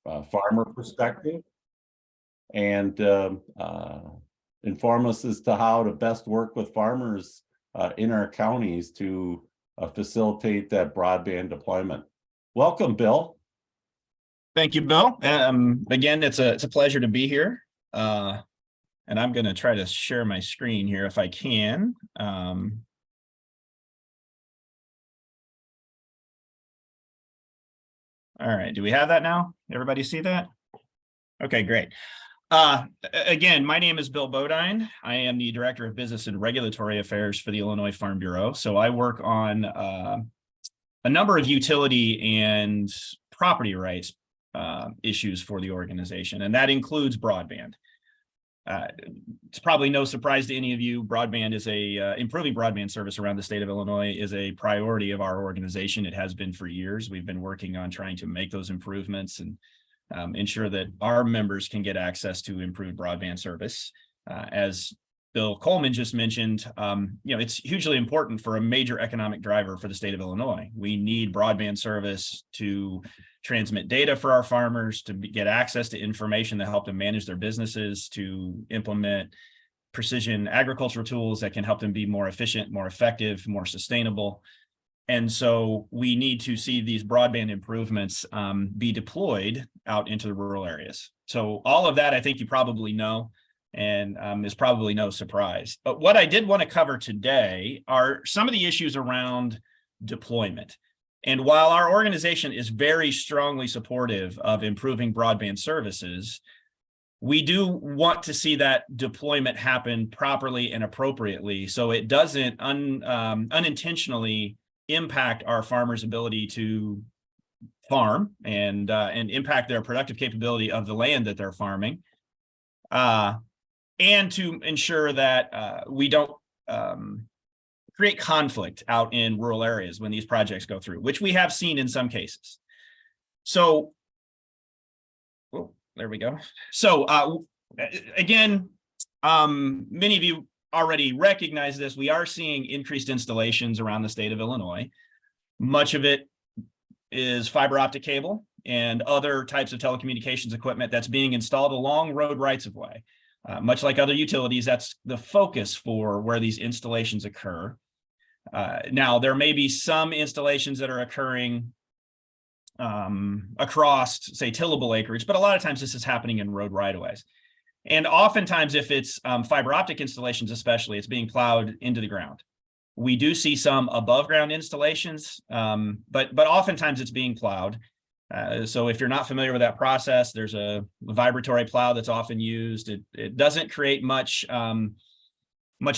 farmer perspective and inform us as to how to best work with farmers in our counties to facilitate that broadband deployment. Welcome, Bill. Thank you, Bill. Again, it's a pleasure to be here. And I'm going to try to share my screen here if I can. All right, do we have that now? Everybody see that? Okay, great. Again, my name is Bill Bodine. I am the Director of Business and Regulatory Affairs for the Illinois Farm Bureau. So I work on a number of utility and property rights issues for the organization, and that includes broadband. It's probably no surprise to any of you, broadband is improving broadband service around the state of Illinois is a priority of our organization. It has been for years. We've been working on trying to make those improvements and ensure that our members can get access to improved broadband service. As Bill Coleman just mentioned, it's hugely important for a major economic driver for the state of Illinois. We need broadband service to transmit data for our farmers, to get access to information that help them manage their businesses, to implement precision agricultural tools that can help them be more efficient, more effective, more sustainable. And so we need to see these broadband improvements be deployed out into the rural areas. So all of that, I think you probably know, and is probably no surprise. But what I did want to cover today are some of the issues around deployment. And while our organization is very strongly supportive of improving broadband services, we do want to see that deployment happen properly and appropriately so it doesn't unintentionally impact our farmers' ability to farm and impact their productive capability of the land that they're farming, and to ensure that we don't create conflict out in rural areas when these projects go through, which we have seen in some cases. So, there we go. So again, many of you already recognize this. We are seeing increased installations around the state of Illinois. Much of it is fiber optic cable and other types of telecommunications equipment that's being installed along road rights of way. Much like other utilities, that's the focus for where these installations occur. Now, there may be some installations that are occurring across, say, tillable acreage, but a lot of times this is happening in road right-of-ways. And oftentimes, if it's fiber optic installations especially, it's being plowed into the ground. We do see some above ground installations, but oftentimes it's being plowed. So if you're not familiar with that process, there's a vibratory plow that's often used. It doesn't create much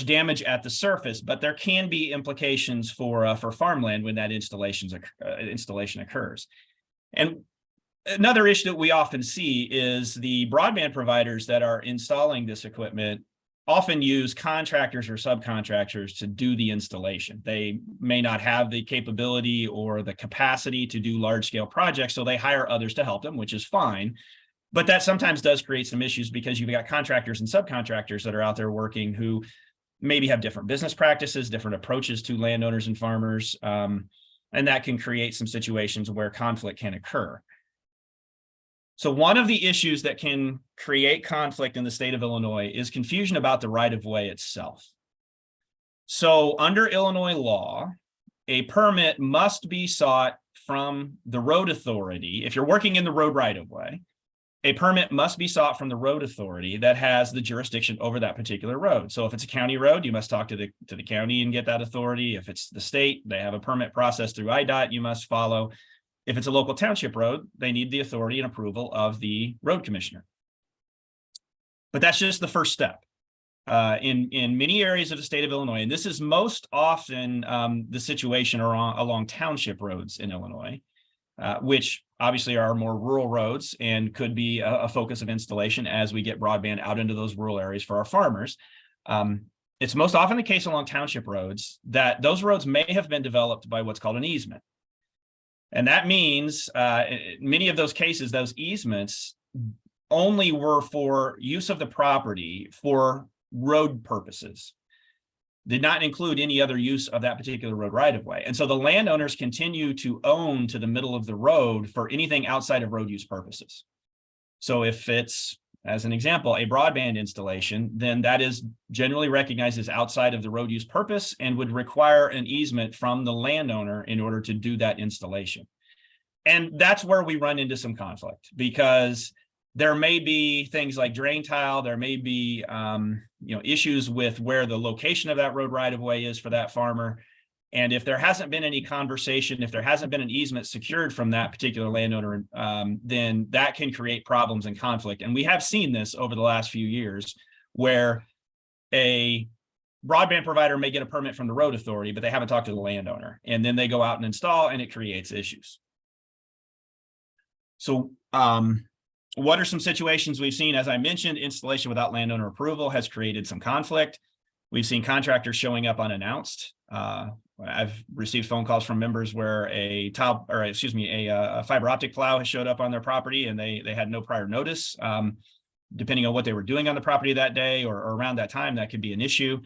damage at the surface, but there can be implications for farmland when that installation occurs. And another issue that we often see is the broadband providers that are installing this equipment often use contractors or subcontractors to do the installation. They may not have the capability or the capacity to do large-scale projects, so they hire others to help them, which is fine. But that sometimes does create some issues because you've got contractors and subcontractors that are out there working who maybe have different business practices, different approaches to landowners and farmers, and that can create some situations where conflict can occur. So one of the issues that can create conflict in the state of Illinois is confusion about the right-of-way itself. So under Illinois law, a permit must be sought from the road authority. If you're working in the road right-of-way, a permit must be sought from the road authority that has the jurisdiction over that particular road. So if it's a county road, you must talk to the county and get that authority. If it's the state, they have a permit process through IDOT you must follow. If it's a local township road, they need the authority and approval of the road commissioner. But that's just the first step. In many areas of the state of Illinois, and this is most often the situation along township roads in Illinois, which obviously are more rural roads and could be a focus of installation as we get broadband out into those rural areas for our farmers. It's most often the case along township roads that those roads may have been developed by what's called an easement. And that means in many of those cases, those easements only were for use of the property for road purposes. did not include any other use of that particular road right-of-way. And so the landowners continue to own to the middle of the road for anything outside of road use purposes. So if it's, as an example, a broadband installation, then that is generally recognized as outside of the road use purpose and would require an easement from the landowner in order to do that installation. And that's where we run into some conflict, because there may be things like drain tile, there may be issues with where the location of that road right-of-way is for that farmer. And if there hasn't been any conversation, if there hasn't been an easement secured from that particular landowner, then that can create problems and conflict. And we have seen this over the last few years, where a broadband provider may get a permit from the road authority, but they haven't talked to the landowner. And then they go out and install, and it creates issues. So what are some situations we've seen? As I mentioned, installation without landowner approval has created some conflict. We've seen contractors showing up unannounced. I've received phone calls from members where a fiber optic plow has showed up on their property, and they had no prior notice. Depending on what they were doing on the property that day or around that time, that could be an issue.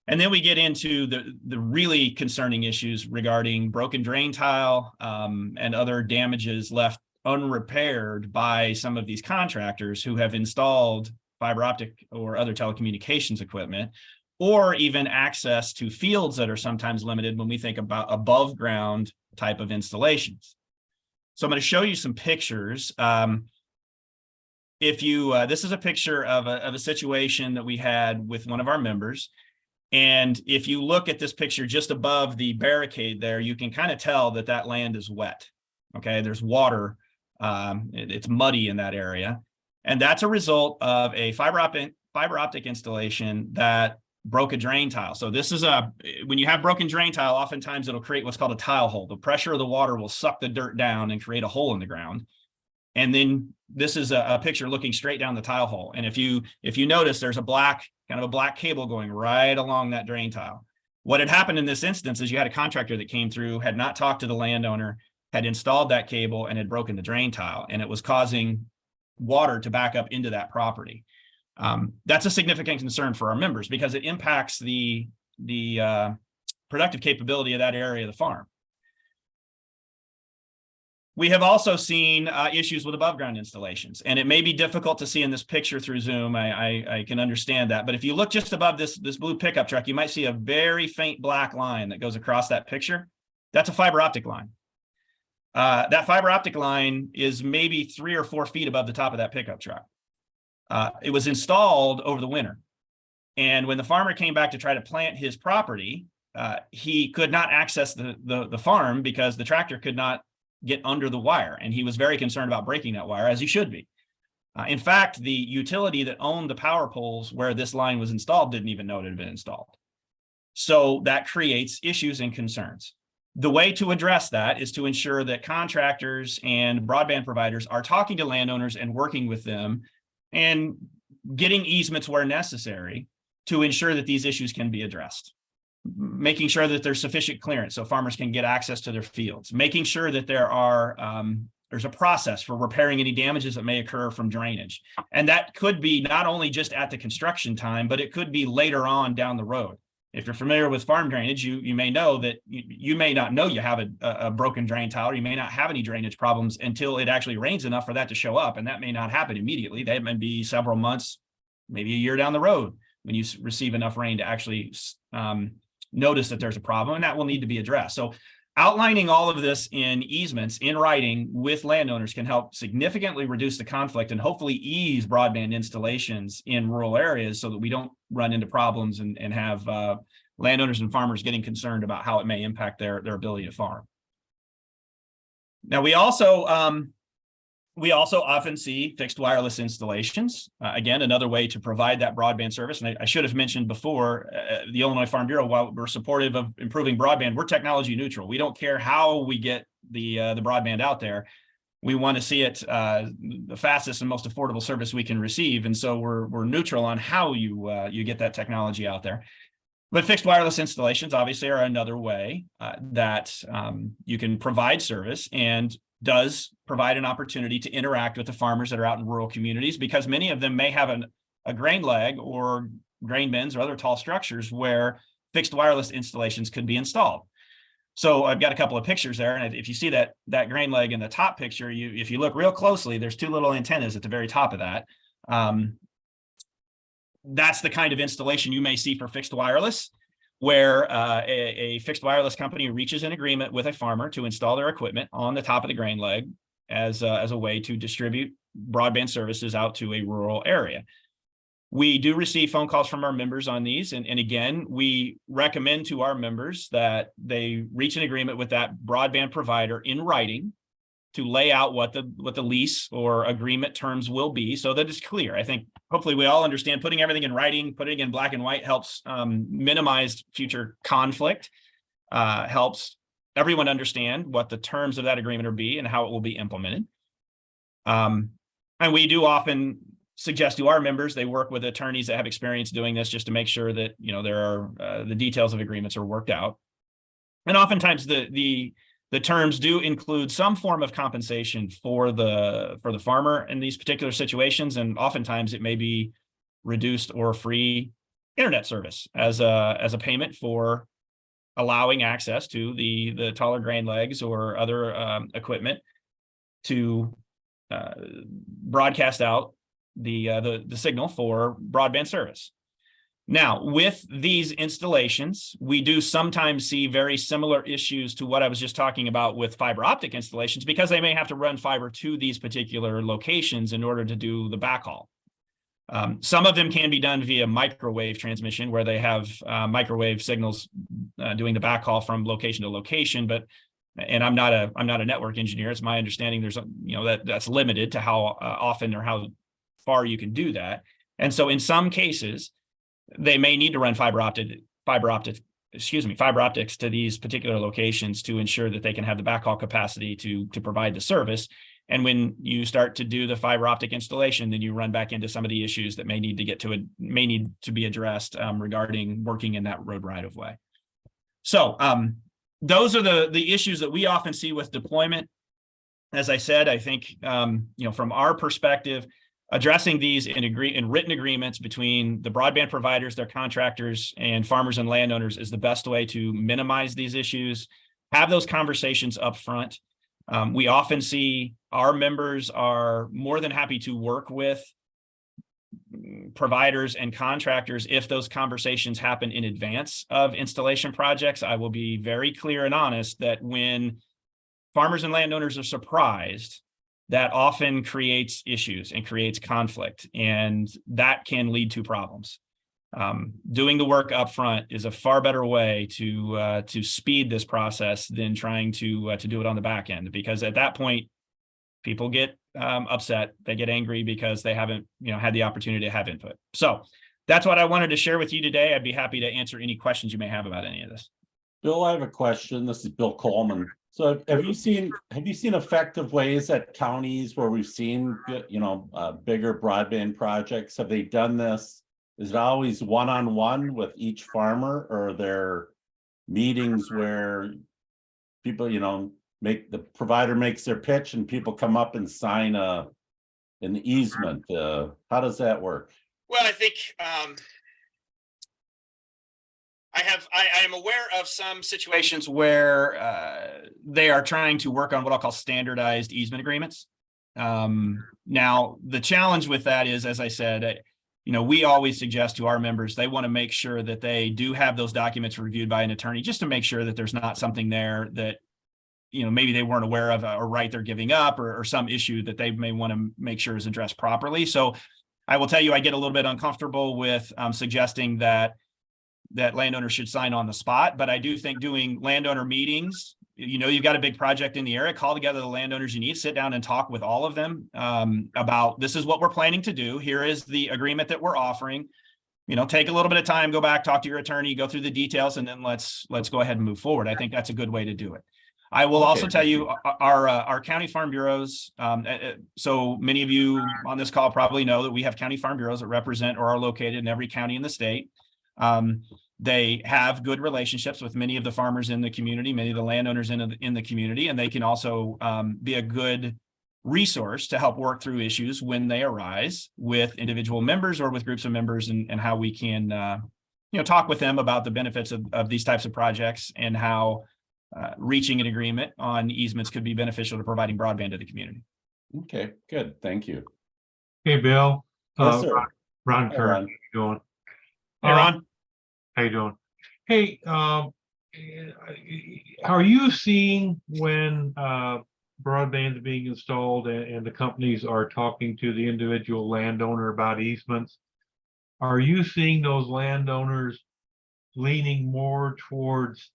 And then we get into the really concerning issues regarding broken drain tile and other damages left unrepaired by some of these contractors who have installed fiber optic or other telecommunications equipment, or even access to fields that are sometimes limited when we think about above ground type of installations. So I'm going to show you some pictures. This is a picture of a situation that we had with one of our members. And if you look at this picture just above the barricade there, you can kind of tell that that land is wet. Okay, there's water. It's muddy in that area. And that's a result of a fiber optic installation that broke a drain tile. So this is when you have broken drain tile, oftentimes it'll create what's called a tile hole. The pressure of the water will suck the dirt down and create a hole in the ground. And then this is a picture looking straight down the tile hole. And if you notice, there's kind of a black cable going right along that drain tile. What had happened in this instance is you had a contractor that came through, had not talked to the landowner, had installed that cable, and had broken the drain tile, and it was causing water to back up into that property. That's a significant concern for our members because it impacts the productive capability of that area of the farm. We have also seen issues with above ground installations, and it may be difficult to see in this picture through Zoom. I can understand that, but if you look just above this blue pickup truck, you might see a very faint black line that goes across that picture. That's a fiber optic line. That fiber optic line is maybe 3 or 4 feet above the top of that pickup truck. It was installed over the winter. And when the farmer came back to try to plant his property, he could not access the farm because the tractor could not get under the wire. And he was very concerned about breaking that wire, as he should be. In fact, the utility that owned the power poles where this line was installed didn't even know it had been installed. So that creates issues and concerns. The way to address that is to ensure that contractors and broadband providers are talking to landowners and working with them and getting easements where necessary to ensure that these issues can be addressed. Making sure that there's sufficient clearance so farmers can get access to their fields. Making sure that there's a process for repairing any damages that may occur from drainage. And that could be not only just at the construction time, but it could be later on down the road. If you're familiar with farm drainage, you may know that you may not know you have a broken drain tile, or you may not have any drainage problems until it actually rains enough for that to show up. And that may not happen immediately. That may be several months, maybe a year down the road when you receive enough rain to actually notice that there's a problem, and that will need to be addressed. So outlining all of this in easements in writing with landowners can help significantly reduce the conflict and hopefully ease broadband installations in rural areas so that we don't run into problems and have landowners and farmers getting concerned about how it may impact their ability to farm. Now, we also often see fixed wireless installations. Again, another way to provide that broadband service. And I should have mentioned before, the Illinois Farm Bureau, while we're supportive of improving broadband, we're technology neutral. We don't care how we get the broadband out there. We want to see it the fastest and most affordable service we can receive. And so we're neutral on how you get that technology out there. But fixed wireless installations obviously are another way that you can provide service, and does provide an opportunity to interact with the farmers that are out in rural communities, because many of them may have a grain leg or grain bins or other tall structures where fixed wireless installations could be installed. So I've got a couple of pictures there, and if you see that grain leg in the top picture, if you look real closely, there's two little antennas at the very top of that. That's the kind of installation you may see for fixed wireless, where a fixed wireless company reaches an agreement with a farmer to install their equipment on the top of the grain leg as a way to distribute broadband services out to a rural area. We do receive phone calls from our members on these. And again, we recommend to our members that they reach an agreement with that broadband provider in writing to lay out what the lease or agreement terms will be, so that it's clear. I think hopefully we all understand putting everything in writing, putting it in black and white helps minimize future conflict, helps everyone understand what the terms of that agreement will be and how it will be implemented. And we do often suggest to our members they work with attorneys that have experience doing this, just to make sure that there are the details of agreements are worked out. And oftentimes the terms do include some form of compensation for the farmer in these particular situations, and oftentimes it may be reduced or free internet service as a payment for allowing access to the taller grain legs or other equipment to broadcast out the signal for broadband service. Now, with these installations, we do sometimes see very similar issues to what I was just talking about with fiber optic installations, because they may have to run fiber to these particular locations in order to do the backhaul. Some of them can be done via microwave transmission, where they have microwave signals doing the backhaul from location to location. And I'm not a network engineer. It's my understanding there's that's limited to how often or how far you can do that. And so in some cases, they may need to run fiber optics to these particular locations to ensure that they can have the backhaul capacity to provide the service. And when you start to do the fiber optic installation, then you run back into some of the issues that may need to be addressed regarding working in that road right of way. So those are the issues that we often see with deployment. As I said, I think from our perspective, addressing these in written agreements between the broadband providers, their contractors, and farmers and landowners is the best way to minimize these issues. Have those conversations up front. We often see our members are more than happy to work with providers and contractors if those conversations happen in advance of installation projects. I will be very clear and honest that when farmers and landowners are surprised, that often creates issues and creates conflict, and that can lead to problems. Doing the work up front is a far better way to speed this process than trying to do it on the back end, because at that point, people get upset, they get angry because they haven't had the opportunity to have input. So that's what I wanted to share with you today. I'd be happy to answer any questions you may have about any of this. Bill, I have a question. This is Bill Coleman. So have you seen effective ways at counties where we've seen bigger broadband projects? Have they done this? Is it always one-on-one with each farmer, or are there meetings where people the provider makes their pitch and people come up and sign an easement? How does that work? Well, I think I am aware of some situations where they are trying to work on what I'll call standardized easement agreements. Now, the challenge with that is, as I said, we always suggest to our members, they want to make sure that they do have those documents reviewed by an attorney, just to make sure that there's not something there that, maybe they weren't aware of, or right they're giving up, or some issue that they may want to make sure is addressed properly. So I will tell you, I get a little bit uncomfortable with suggesting that landowners should sign on the spot, but I do think doing landowner meetings, you've got a big project in the area, call together the landowners you need, sit down and talk with all of them about, this is what we're planning to do. Here is the agreement that we're offering. Take a little bit of time, go back, talk to your attorney, go through the details, and then let's go ahead and move forward. I think that's a good way to do it. I will also tell you our county farm bureaus. So many of you on this call probably know that we have county farm bureaus that represent or are located in every county in the state. They have good relationships with many of the farmers in the community, many of the landowners in the community, and they can also be a good resource to help work through issues when they arise with individual members or with groups of members, and how we can talk with them about the benefits of these types of projects and how reaching an agreement on easements could be beneficial to providing broadband to the community. Okay, good. Thank you. Hey, Bill. Yes, sir. Ron Hi, Kern, how Ron. you doing? Hey, Ron. How you doing? Hey, are you seeing when broadband is being installed and the companies are talking to the individual landowner about easements? Are you seeing those landowners leaning more towards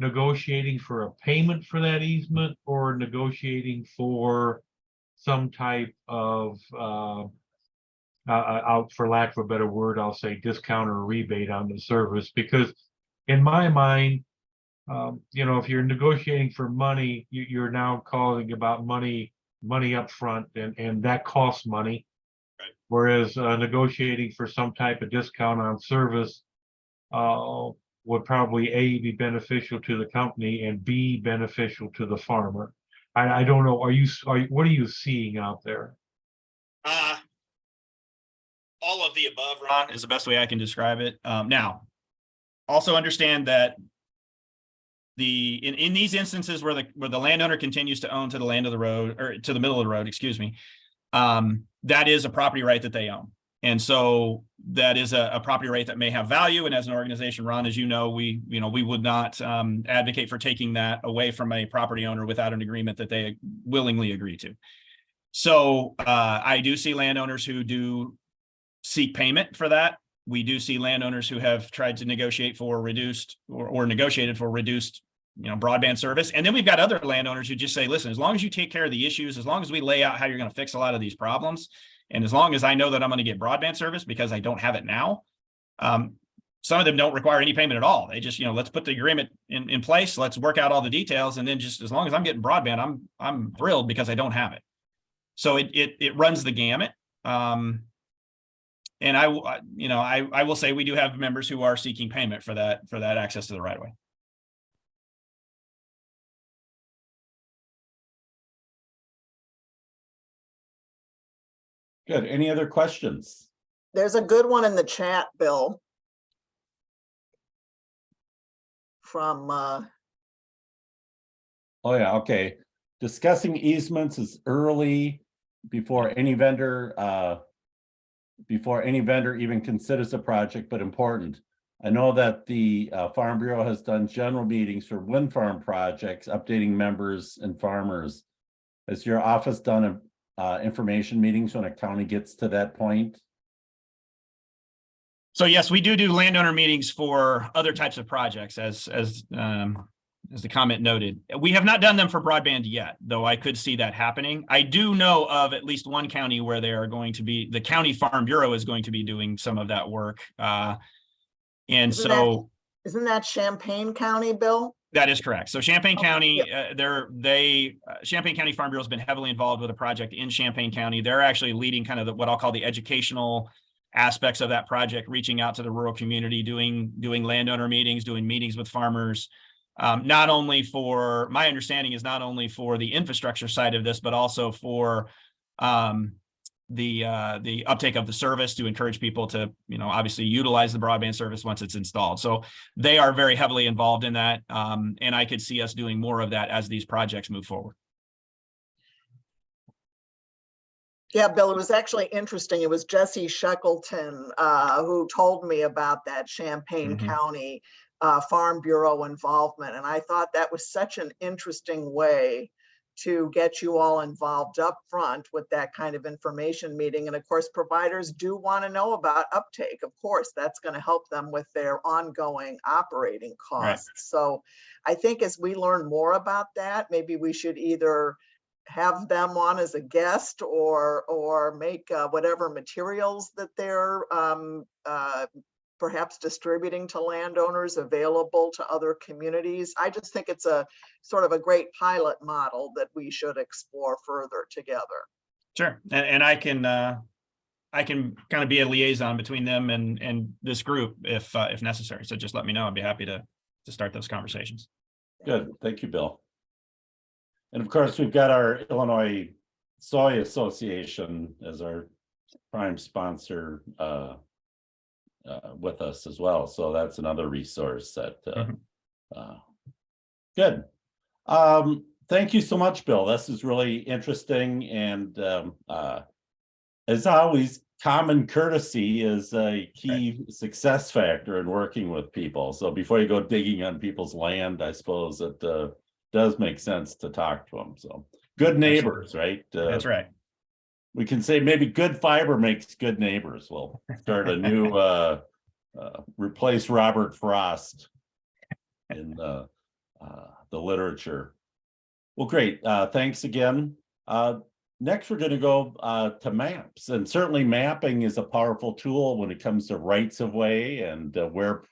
negotiating for a payment for that easement or negotiating for some type of out, for lack of a better word, I'll say discount or rebate on the service? Because in my mind, if you're negotiating for money, you're now calling about money up front, and that costs money. Right. Whereas negotiating for some type of discount on service would probably A, be beneficial to the company, and B, beneficial to the farmer. I don't know. What are you seeing out there? All of the above, Ron, is the best way I can describe it. Now, also understand that in these instances where the landowner continues to own to the land of the road, or to the middle of the road, excuse me, that is a property right that they own. And so that is a property right that may have value. And as an organization, Ron, as you know, we would not advocate for taking that away from a property owner without an agreement that they willingly agree to. So I do see landowners who do seek payment for that. We do see landowners who have tried to negotiate for reduced or negotiated for reduced broadband service. And then we've got other landowners who just say, listen, as long as you take care of the issues, as long as we lay out how you're going to fix a lot of these problems, and as long as I know that I'm going to get broadband service because I don't have it now, some of them don't require any payment at all. They just, let's put the agreement in place. Let's work out all the details. And then just as long as I'm getting broadband, I'm thrilled because I don't have it. So it runs the gamut. And I will say we do have members who are seeking payment for that access to the right of way. Good. Any other questions? There's a good one in the chat, Bill. From Oh yeah, okay. Discussing easements is early before any vendor even considers a project, but important. I know that the Farm Bureau has done general meetings for wind farm projects, updating members and farmers. Has your office done information meetings when a county gets to that point? So yes, we do landowner meetings for other types of projects, as the comment noted. We have not done them for broadband yet, though I could see that happening. I do know of at least one county where they are going to be, the county farm bureau is going to be doing some of that work. Isn't that Champaign County, Bill? That is correct. So Champaign County, Champaign County Farm Bureau has been heavily involved with a project in Champaign County. They're actually leading kind of what I'll call the educational aspects of that project, reaching out to the rural community, doing landowner meetings, doing meetings with farmers. Not only for, my understanding is not only for the infrastructure side of this, but also for the uptake of the service to encourage people to, obviously utilize the broadband service once it's installed. So they are very heavily involved in that. And I could see us doing more of that as these projects move forward. Yeah, Bill, it was actually interesting. It was Jesse Shackleton who told me about that Champaign County Farm Bureau involvement. And I thought that was such an interesting way to get you all involved up front with that kind of information meeting. And of course, providers do want to know about uptake. Of course, that's going to help them with their ongoing operating costs. Right. So I think as we learn more about that, maybe we should either have them on as a guest or make whatever materials that they're perhaps distributing to landowners available to other communities. I just think it's a sort of a great pilot model that we should explore further together. Sure, and I can kind of be a liaison between them and this group if necessary. So just let me know. I'd be happy to start those conversations. Good, thank you, Bill. And of course, we've got our Illinois Soy Association as our prime sponsor with us as well. So that's another resource that, Mhm. good. Thank you so much, Bill. This is really interesting. And as always, common courtesy is a key success factor in working with people. So before you go digging on people's land, I suppose it does make sense to talk to them. So good neighbors, right? That's right. We can say maybe good fiber makes good neighbors. We'll start a new replace Robert Frost in the literature. Well, great. Thanks again. Next, we're going to go to maps, and certainly mapping is a powerful tool when it comes to rights of way and where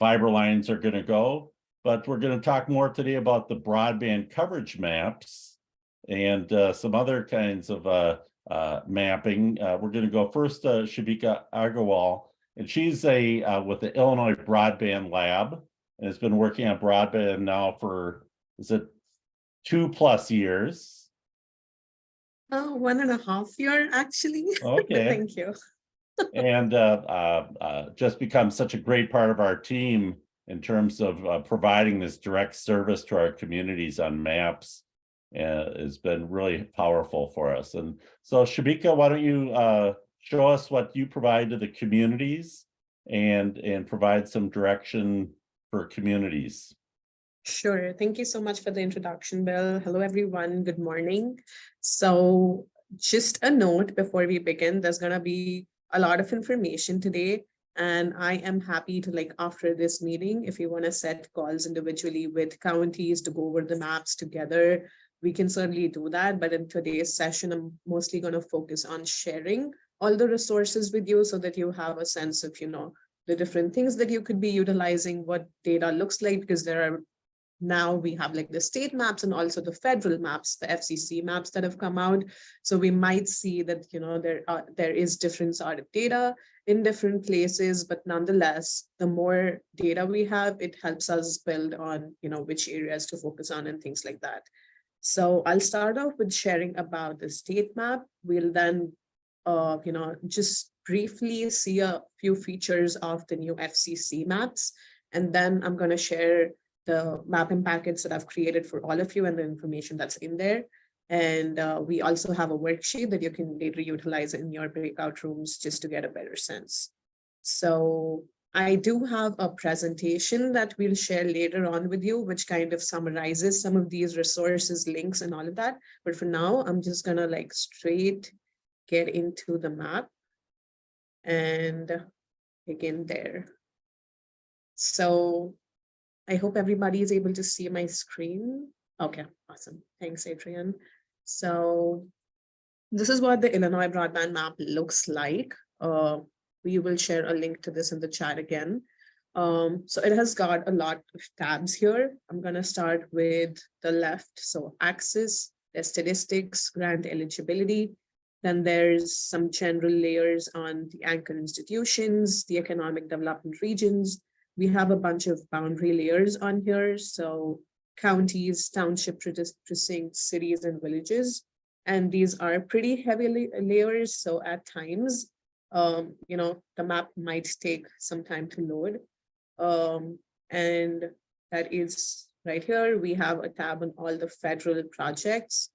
fiber lines are going to go. But we're going to talk more today about the broadband coverage maps and some other kinds of mapping. We're going to go first to Shubhika Agarwal, and she's with the Illinois Broadband Lab, and has been working on broadband now for, is it 2+ years? 1.5 years, actually. Okay. Thank you. And just become such a great part of our team in terms of providing this direct service to our communities on maps. Has been really powerful for us. And so Shubhika, why don't you show us what you provide to the communities and provide some direction for communities. Sure. Thank you so much for the introduction, Bill. Hello, everyone. Good morning. So just a note before we begin, there's going to be a lot of information today. And I am happy to, after this meeting, if you want to set calls individually with counties to go over the maps together, we can certainly do that. But in today's session, I'm mostly going to focus on sharing all the resources with you so that you have a sense of, the different things that you could be utilizing, what data looks like, because now we have the state maps and also the federal maps, the FCC maps that have come out. So we might see that, there is difference out of data in different places, but nonetheless, the more data we have, it helps us build on, which areas to focus on and things like that. So I'll start off with sharing about the state map. We'll then, just briefly see a few features of the new FCC maps. And then I'm going to share the mapping packets that I've created for all of you and the information that's in there. And we also have a worksheet that you can later utilize in your breakout rooms just to get a better sense. So I do have a presentation that we'll share later on with you, which kind of summarizes some of these resources, links, and all of that. But for now, I'm just gonna straight get into the map and begin there. So I hope everybody is able to see my screen. Okay, awesome. Thanks, Adrian. So this is what the Illinois broadband map looks like. We will share a link to this in the chat again. So it has got a lot of tabs here. I'm going to start with the left. So access, the statistics, grant eligibility. Then there's some general layers on the anchor institutions, the economic development regions. We have a bunch of boundary layers on here. So counties, township precincts, cities, and villages. And these are pretty heavy layers. So at times, the map might take some time to load. And that is right here. We have a tab on all the federal projects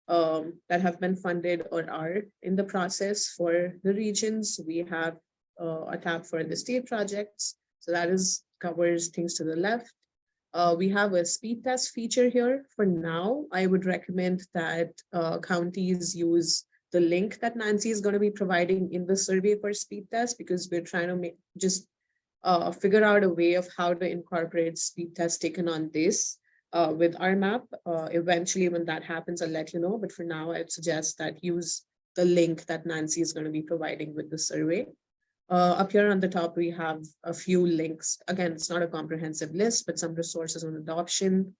that have been funded or are in the process for the regions. We have a tab for the state projects. So that covers things to the left. We have a speed test feature here. For now, I would recommend that counties use the link that Nancy is going to be providing in the survey for speed test, because we're trying to figure out a way of how to incorporate speed test taken on this with our map. Eventually, when that happens, I'll let you know. But for now, I'd suggest that use the link that Nancy is going to be providing with the survey. Up here on the top, we have a few links. Again, it's not a comprehensive list, but some resources on adoption,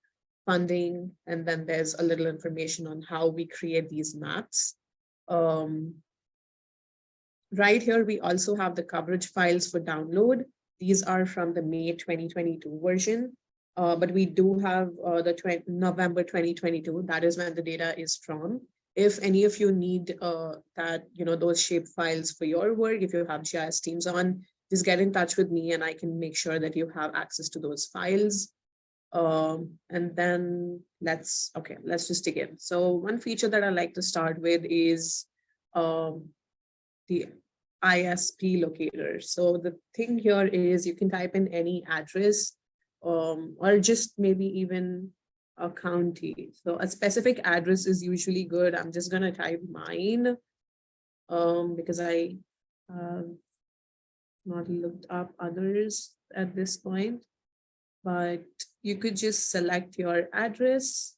funding, and then there's a little information on how we create these maps. Right here, we also have the coverage files for download. These are from the May 2022 version, but we do have the November 2022. That is when the data is from. If any of you need those shape files for your work, if you have GIS teams on, just get in touch with me and I can make sure that you have access to those files. And then let's just dig in. So one feature that I like to start with is the ISP locator. So the thing here is you can type in any address or just maybe even a county. So a specific address is usually good. I'm just gonna type mine because I not looked up others at this point, but you could just select your address.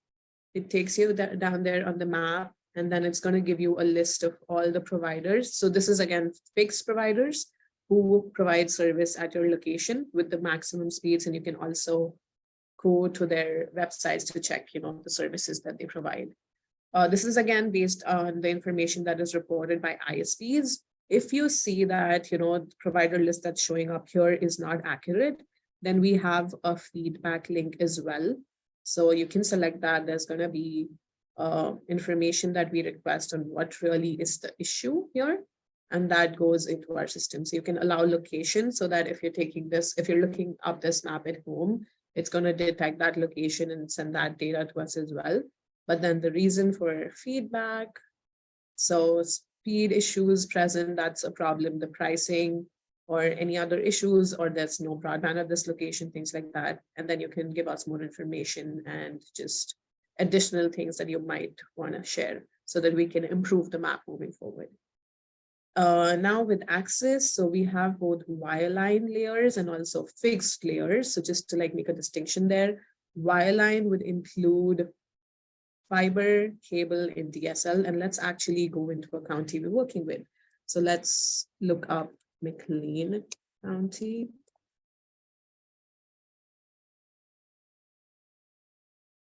It takes you down there on the map, and then it's going to give you a list of all the providers. So this is again fixed providers who provide service at your location with the maximum speeds, and you can also go to their websites to check, the services that they provide. This is again based on the information that is reported by ISPs. If you see that, the provider list that's showing up here is not accurate, then we have a feedback link as well. So you can select that. There's going to be information that we request on what really is the issue here, and that goes into our system. So you can allow location so that if you're looking up this map at home, it's going to detect that location and send that data to us as well. But then the reason for feedback, so speed issues present, that's a problem, the pricing or any other issues, or there's no broadband at this location, things like that. And then you can give us more information and just additional things that you might want to share so that we can improve the map moving forward. Now with access, so we have both wireline layers and also fixed layers. So just to make a distinction there, wireline would include fiber, cable, and DSL. And let's actually go into a county we're working with. So let's look up McLean County.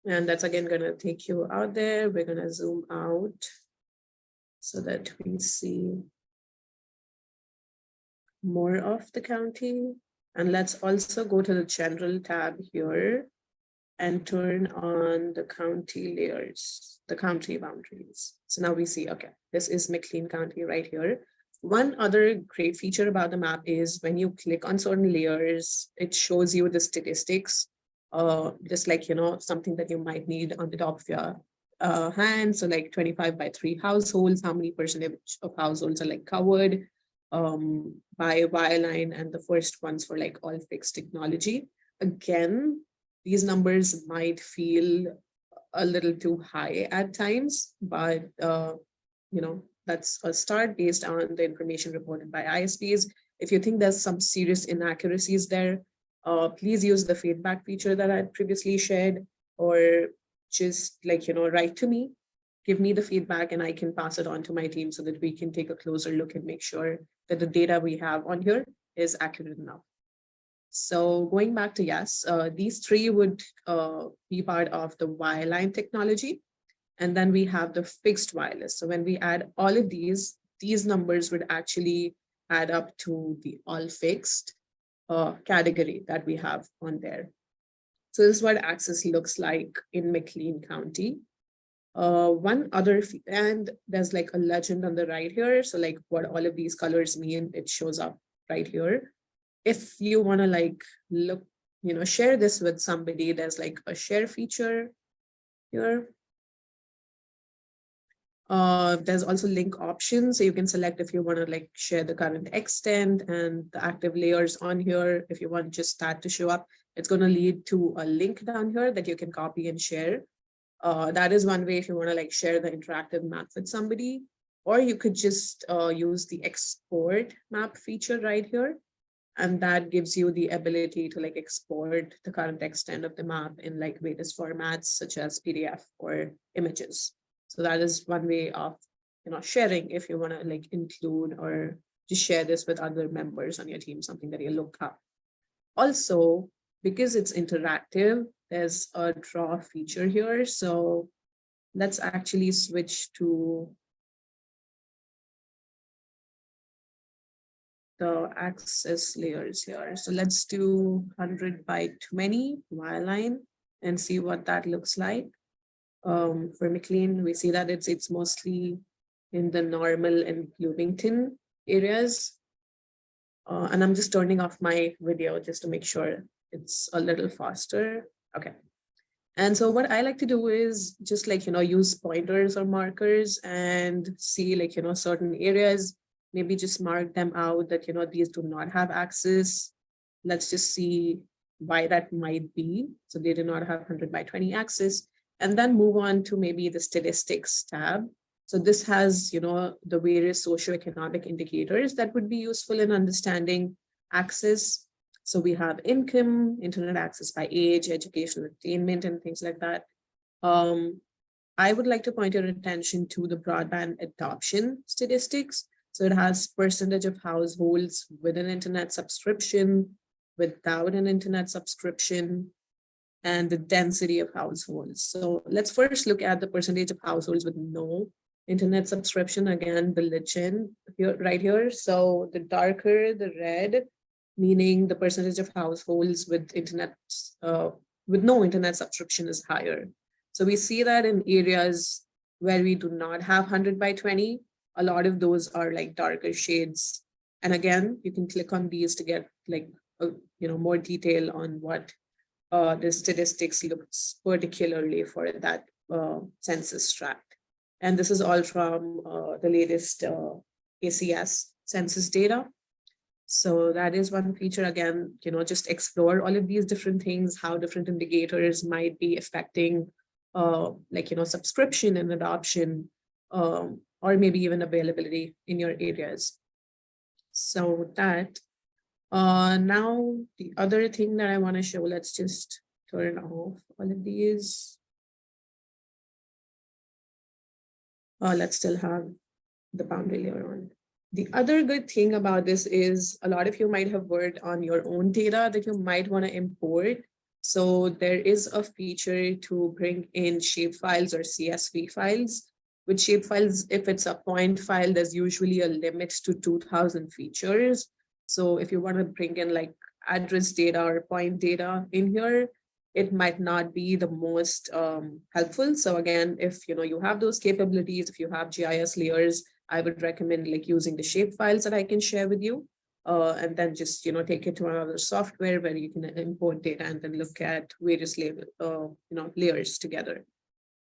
And that's again going to take you out there. We're going to zoom out so that we see more of the county. And let's also go to the general tab here and turn on the county layers, the county boundaries. So now we see, okay, this is McLean County right here. One other great feature about the map is when you click on certain layers, it shows you the statistics, just something that you might need on the top of your hand. So 25/3 households, how many percentage of households are covered by wireline, and the first ones for all fixed technology. Again, these numbers might feel a little too high at times, but that's a start based on the information reported by ISPs. If you think there's some serious inaccuracies there, please use the feedback feature that I previously shared, or just write to me, give me the feedback, and I can pass it on to my team so that we can take a closer look and make sure that the data we have on here is accurate enough. So going back to yes, these three would be part of the wireline technology. And then we have the fixed wireless. So when we add all of these numbers would actually add up to the all fixed category that we have on there. So this is what access looks like in McLean County. One other, and there's a legend on the right here. So what all of these colors mean, it shows up right here. If you want to look, share this with somebody, there's a share feature here. There's also link options. So you can select if you want to share the current extent and the active layers on here. If you want just that to show up, it's going to lead to a link down here that you can copy and share. That is one way if you want to share the interactive map with somebody, or you could just use the export map feature right here. And that gives you the ability to export the current extent of the map in various formats such as PDF or images. So that is one way of sharing if you want to include or just share this with other members on your team, something that you look up. Also, because it's interactive, there's a draw feature here. So let's actually switch to the access layers here. So let's do 100/20 wireline and see what that looks like. For McLean, we see that it's mostly in the Normal and Bloomington areas. And I'm just turning off my video just to make sure it's a little faster. Okay. And so what I like to do is just like, use pointers or markers and see like, certain areas, maybe just mark them out that, these do not have access. Let's just see why that might be. So they do not have 100 by 20 access, and then move on to maybe the statistics tab. So this has, the various socioeconomic indicators that would be useful in understanding access. So we have income, internet access by age, educational attainment, and things like that. I would like to point your attention to the broadband adoption statistics. So it has percentage of households with an internet subscription, without an internet subscription, and the density of households. So let's first look at the percentage of households with no internet subscription. Again, the legend here, right here. So the darker the red, meaning the percentage of households with internet, with no internet subscription is higher. So we see that in areas where we do not have 100 by 20, a lot of those are like darker shades. And again, you can click on these to get like, more detail on what the statistics looks particularly for that census tract. And this is all from the latest ACS census data. So that is one feature. Again, just explore all of these different things, how different indicators might be affecting subscription and adoption, or maybe even availability in your areas. So that now the other thing that I want to show, let's just turn off all of these. Let's still have the boundary layer on. The other good thing about this is a lot of you might have worked on your own data that you might want to import. So there is a feature to bring in shapefiles or CSV files. With shapefiles, if it's a point file, there's usually a limit to 2000 features. So if you want to bring in like address data or point data in here, it might not be the most helpful. So again, if you have those capabilities, if you have GIS layers, I would recommend like using the shape files that I can share with you, and then just take it to another software where you can import data and then look at various layers together.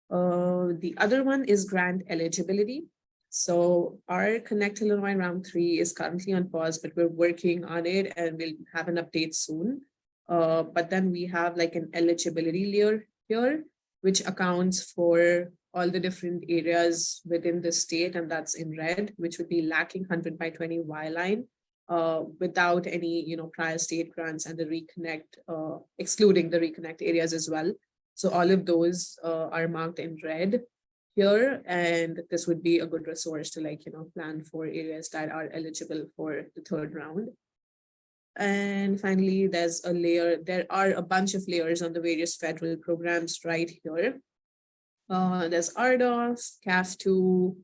The other one is grant eligibility. So our Connect Illinois round 3 is currently on pause, but we're working on it and we'll have an update soon. But then we have like an eligibility layer here, which accounts for all the different areas within the state, and that's in red, which would be lacking 100 by 20 wireline, without any prior state grants, and the reconnect, excluding the reconnect areas as well. So all of those are marked in red here, and this would be a good resource to plan for areas that are eligible for the third round. And finally, there's a layer. There are a bunch of layers on the various federal programs right here. There's RDOF, CAF2,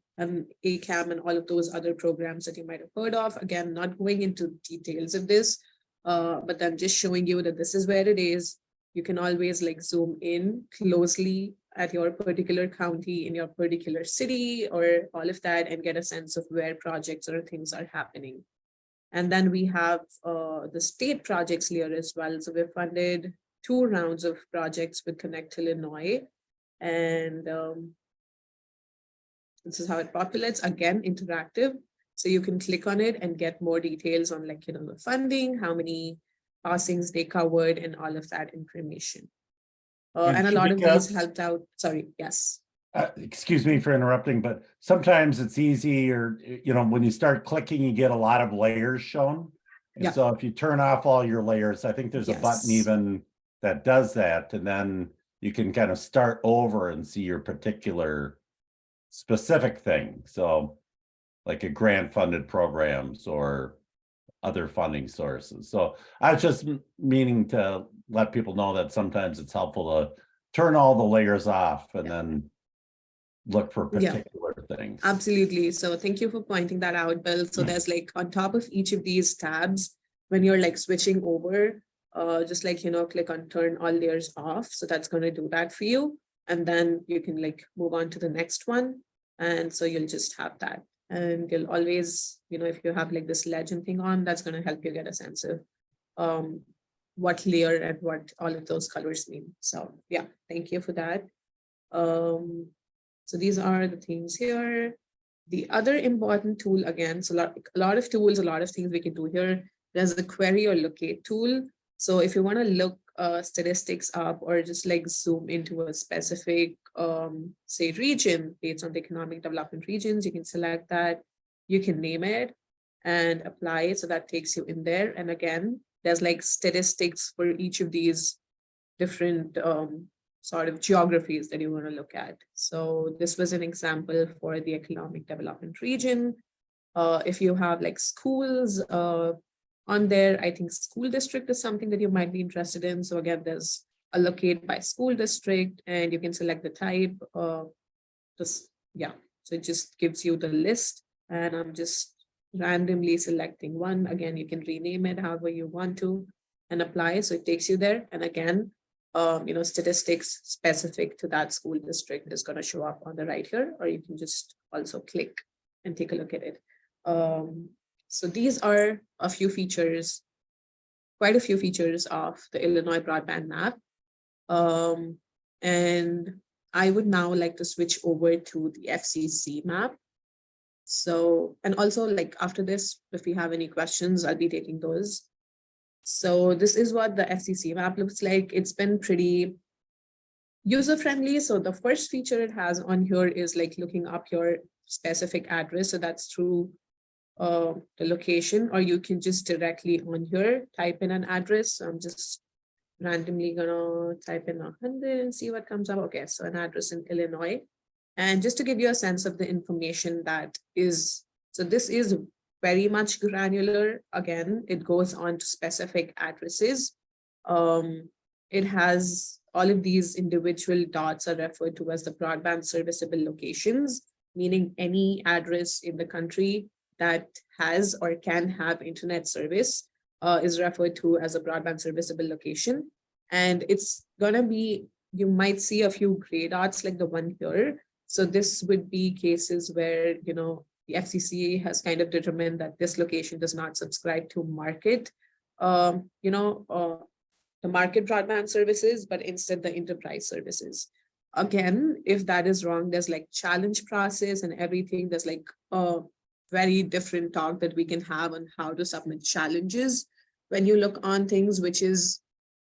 ACAM, and all of those other programs that you might have heard of. Again, not going into details of this, but then just showing you that this is where it is. You can always zoom in closely at your particular county in your particular city or all of that and get a sense of where projects or things are happening. And then we have the state projects layer as well. So we funded 2 rounds of projects with Connect Illinois. And this is how it populates, again, interactive. So you can click on it and get more details on the funding, how many passings they covered, and all of that information. And a lot of these helped out. Sorry, yes. Excuse me for interrupting, but sometimes it's easy, or when you start clicking, you get a lot of layers shown. And Yeah. so if you turn off all your layers, I think there's a button even that does that, and then you can kind of start over and see your particular specific thing. So like a grant funded programs or other funding sources. So I was just meaning to let people know that sometimes it's helpful to turn all the layers off and then look for particular things. Absolutely. So thank you for pointing that out, Bill. So there's on top of each of these tabs, when you're switching over, just click on turn all layers off. So that's going to do that for you. And then you can move on to the next one. And so you'll just have that. And you'll always, if you have like this legend thing on, that's going to help you get a sense of what layer and what all of those colors mean. So yeah, thank you for that. So these are the things here. The other important tool, again, so a lot of tools, a lot of things we can do here. There's the query or locate tool. So if you want to look statistics up or just like zoom into a specific, say, region based on the economic development regions, you can select that. You can name it and apply it. So that takes you in there. And again, there's like statistics for each of these different sort of geographies that you want to look at. So this was an example for the economic development region. If you have like schools on there, I think school district is something that you might be interested in. So again, there's a locate by school district and you can select the type. Yeah, so it just gives you the list and I'm just randomly selecting one. Again, you can rename it however you want to and apply. So it takes you there. And again, statistics specific to that school district is going to show up on the right here, or you can just also click and take a look at it. So these are a few features, quite a few features of the Illinois broadband map. And I would now like to switch over to the FCC map. So, and also like after this, if we have any questions, I'll be taking those. So this is what the FCC map looks like. It's been pretty user-friendly. So the first feature it has on here is like looking up your specific address. So that's through the location, or you can just directly on here type in an address. So I'm just randomly gonna type in 100 and see what comes up. Okay, so an address in Illinois. And just to give you a sense of the information that is, so this is very much granular. Again, it goes on to specific addresses. It has all of these individual dots are referred to as the broadband serviceable locations, meaning any address in the country that has or can have internet service is referred to as a broadband serviceable location. And it's gonna be, you might see a few gray dots like the one here. So this would be cases where, the FCC has kind of determined that this location does not subscribe to market, the market broadband services, but instead the enterprise services. Again, if that is wrong, there's like challenge process and everything. There's like a very different talk that we can have on how to submit challenges when you look on things, which is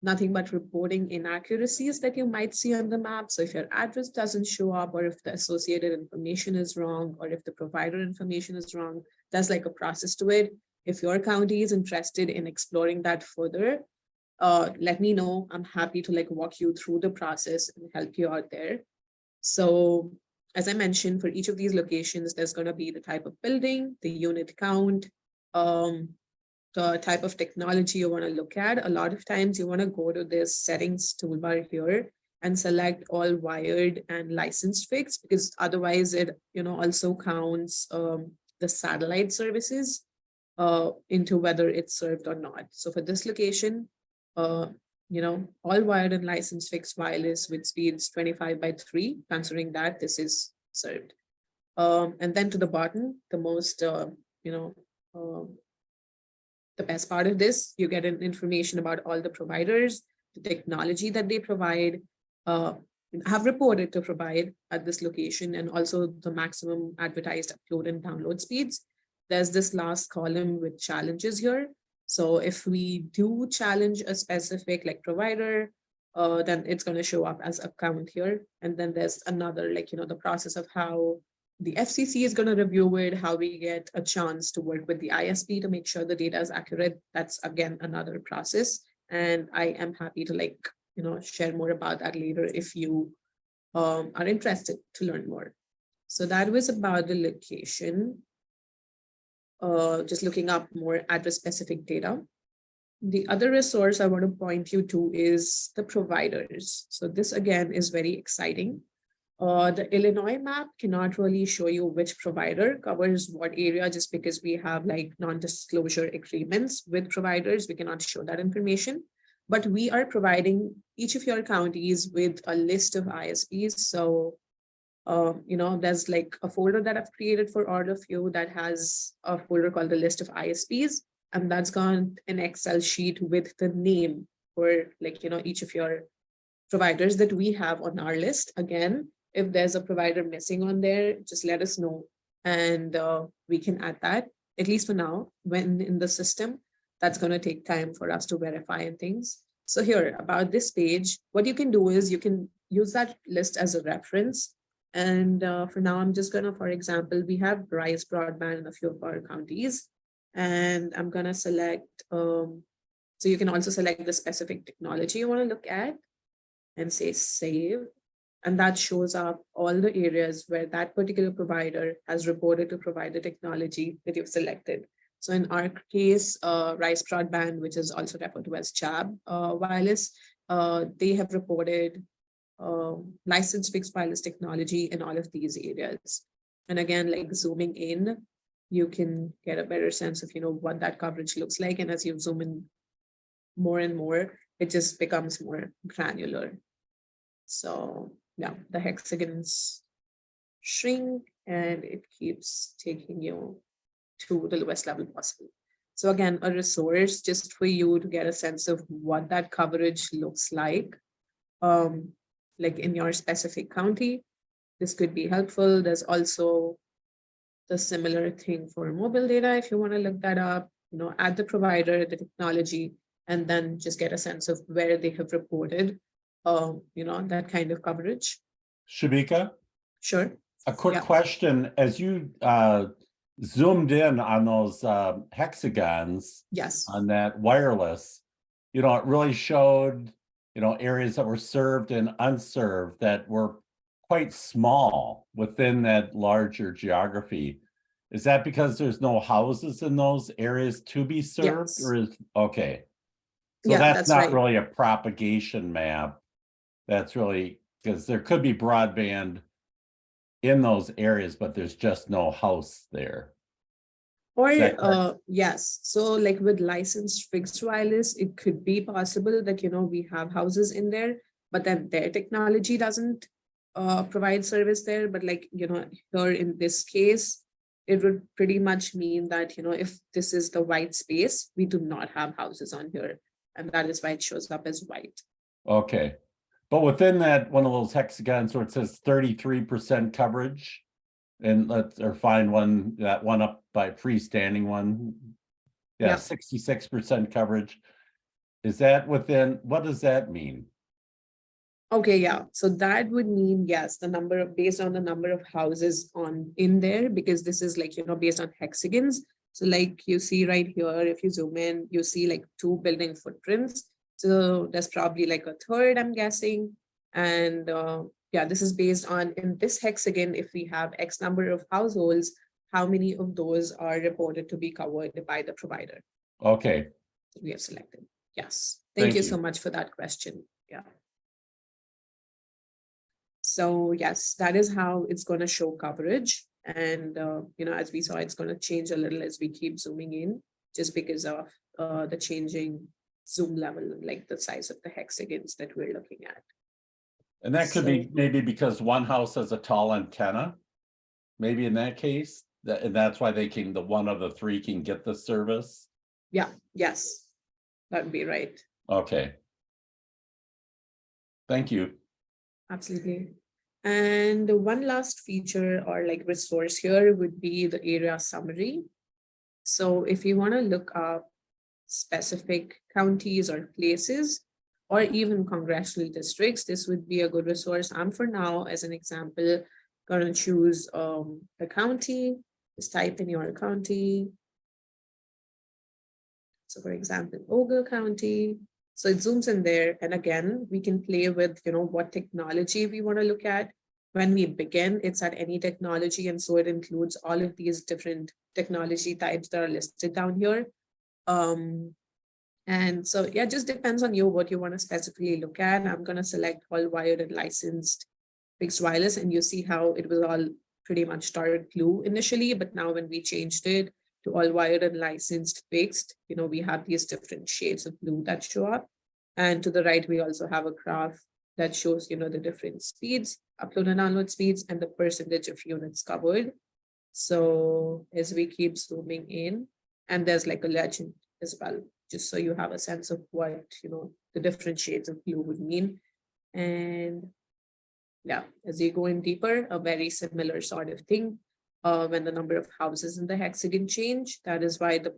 nothing but reporting inaccuracies that you might see on the map. So if your address doesn't show up, or if the associated information is wrong, or if the provider information is wrong, there's like a process to it. If your county is interested in exploring that further, let me know. I'm happy to like walk you through the process and help you out there. So as I mentioned, for each of these locations, there's going to be the type of building, the unit count, the type of technology you want to look at. A lot of times you want to go to this settings toolbar here and select all wired and licensed fixed, because otherwise it also counts the satellite services into whether it's served or not. So for this location, all wired and licensed fixed wireless with speeds 25/3, considering that this is served. And then to the bottom, the most the best part of this, you get information about all the providers, the technology that they provide, have reported to provide at this location, and also the maximum advertised upload and download speeds. There's this last column with challenges here. So if we do challenge a specific like provider, then it's going to show up as a count here. And then there's another the process of how the FCC is going to review it, how we get a chance to work with the ISP to make sure the data is accurate. That's again another process. And I am happy to share more about that later if you are interested to learn more. So that was about the location. Just looking up more address specific data. The other resource I want to point you to is the providers. So this again is very exciting. The Illinois map cannot really show you which provider covers what area, just because we have non-disclosure agreements with providers. We cannot show that information, but we are providing each of your counties with a list of ISPs. So There's like a folder that I've created for all of you that has a folder called the list of ISPs, and that's got an Excel sheet with the name for like, each of your providers that we have on our list. Again, if there's a provider missing on there, just let us know, and we can add that, at least for now, when in the system. That's going to take time for us to verify and things. So here, about this page, what you can do is you can use that list as a reference. And for now, I'm just going to, for example, we have Rise Broadband in a few of our counties. And I'm going to select, so you can also select the specific technology you want to look at and say save. And that shows up all the areas where that particular provider has reported to provide the technology that you've selected. So in our case, Rise Broadband, which is also referred to as CHAB Wireless, they have reported licensed fixed wireless technology in all of these areas. And again, like zooming in, you can get a better sense of, what that coverage looks like. And as you zoom in more and more, it just becomes more granular. So yeah, the hexagons shrink and it keeps taking you to the lowest level possible. So again, a resource just for you to get a sense of what that coverage looks like in your specific county. This could be helpful. There's also the similar thing for mobile data. If you want to look that up, add the provider, the technology, and then just get a sense of where they have reported, that kind of coverage. Shubhika, Sure. a quick Yeah. question. As you zoomed in on those hexagons Yes. on that wireless, it really showed, areas that were served and unserved that were quite small within that larger geography. Is that because there's no houses in those areas to be served? Yes. Or is, okay. So Yeah, that's that's not right. really a propagation map. That's really, because there could be broadband in those areas, but there's just no house there. Or Is that correct? yes, so like with licensed fixed wireless, it could be possible that we have houses in there, but then their technology doesn't provide service there. But here in this case, it would pretty much mean that if this is the white space, we do not have houses on here, and that is why it shows up as white. Okay. But within that, one of those hexagons where it says 33% coverage, and find that one up by freestanding one. Yeah, Yeah. 66% coverage. Is that within, what does that mean? Okay, yeah. So that would mean, yes, based on the number of houses in there, because this is based on hexagons. So like you see right here, if you zoom in, you see like 2 building footprints. So there's probably like a third, I'm guessing. And yeah, this is based on, in this hexagon, if we have X number of households, how many of those are reported to be covered by the provider Okay, we have selected. Yes. Thank you so you. much for that question. Yeah. So yes, that is how it's going to show coverage. And, as we saw, it's going to change a little as we keep zooming in, just because of the changing zoom level, like the size of the hexagons that we're looking at. And that could be maybe because one house has a tall antenna. Maybe in that case, and that's why the one of the 3 can get the service. Yeah, yes, that would be right. Okay. Thank you. Absolutely. And one last feature or resource here would be the area summary. So if you want to look up specific counties or places, or even congressional districts, this would be a good resource. I'm for now, as an example, going to choose the county. Just type in your county. So for example, Ogle County. So it zooms in there. And again, we can play with, what technology we want to look at. When we begin, it's at any technology. And so it includes all of these different technology types that are listed down here. And so, yeah, it just depends on you what you want to specifically look at. I'm going to select all wired and licensed fixed wireless, and you see how it was all pretty much dark blue initially, but now when we changed it to all wired and licensed fixed, we have these different shades of blue that show up. And to the right, we also have a graph that shows, the different speeds, upload and download speeds, and the percentage of units covered. So as we keep zooming in, and there's like a legend as well, just so you have a sense of what, the different shades of blue would mean. And yeah, as you go in deeper, a very similar sort of thing. When the number of houses in the hexagon change, that is why the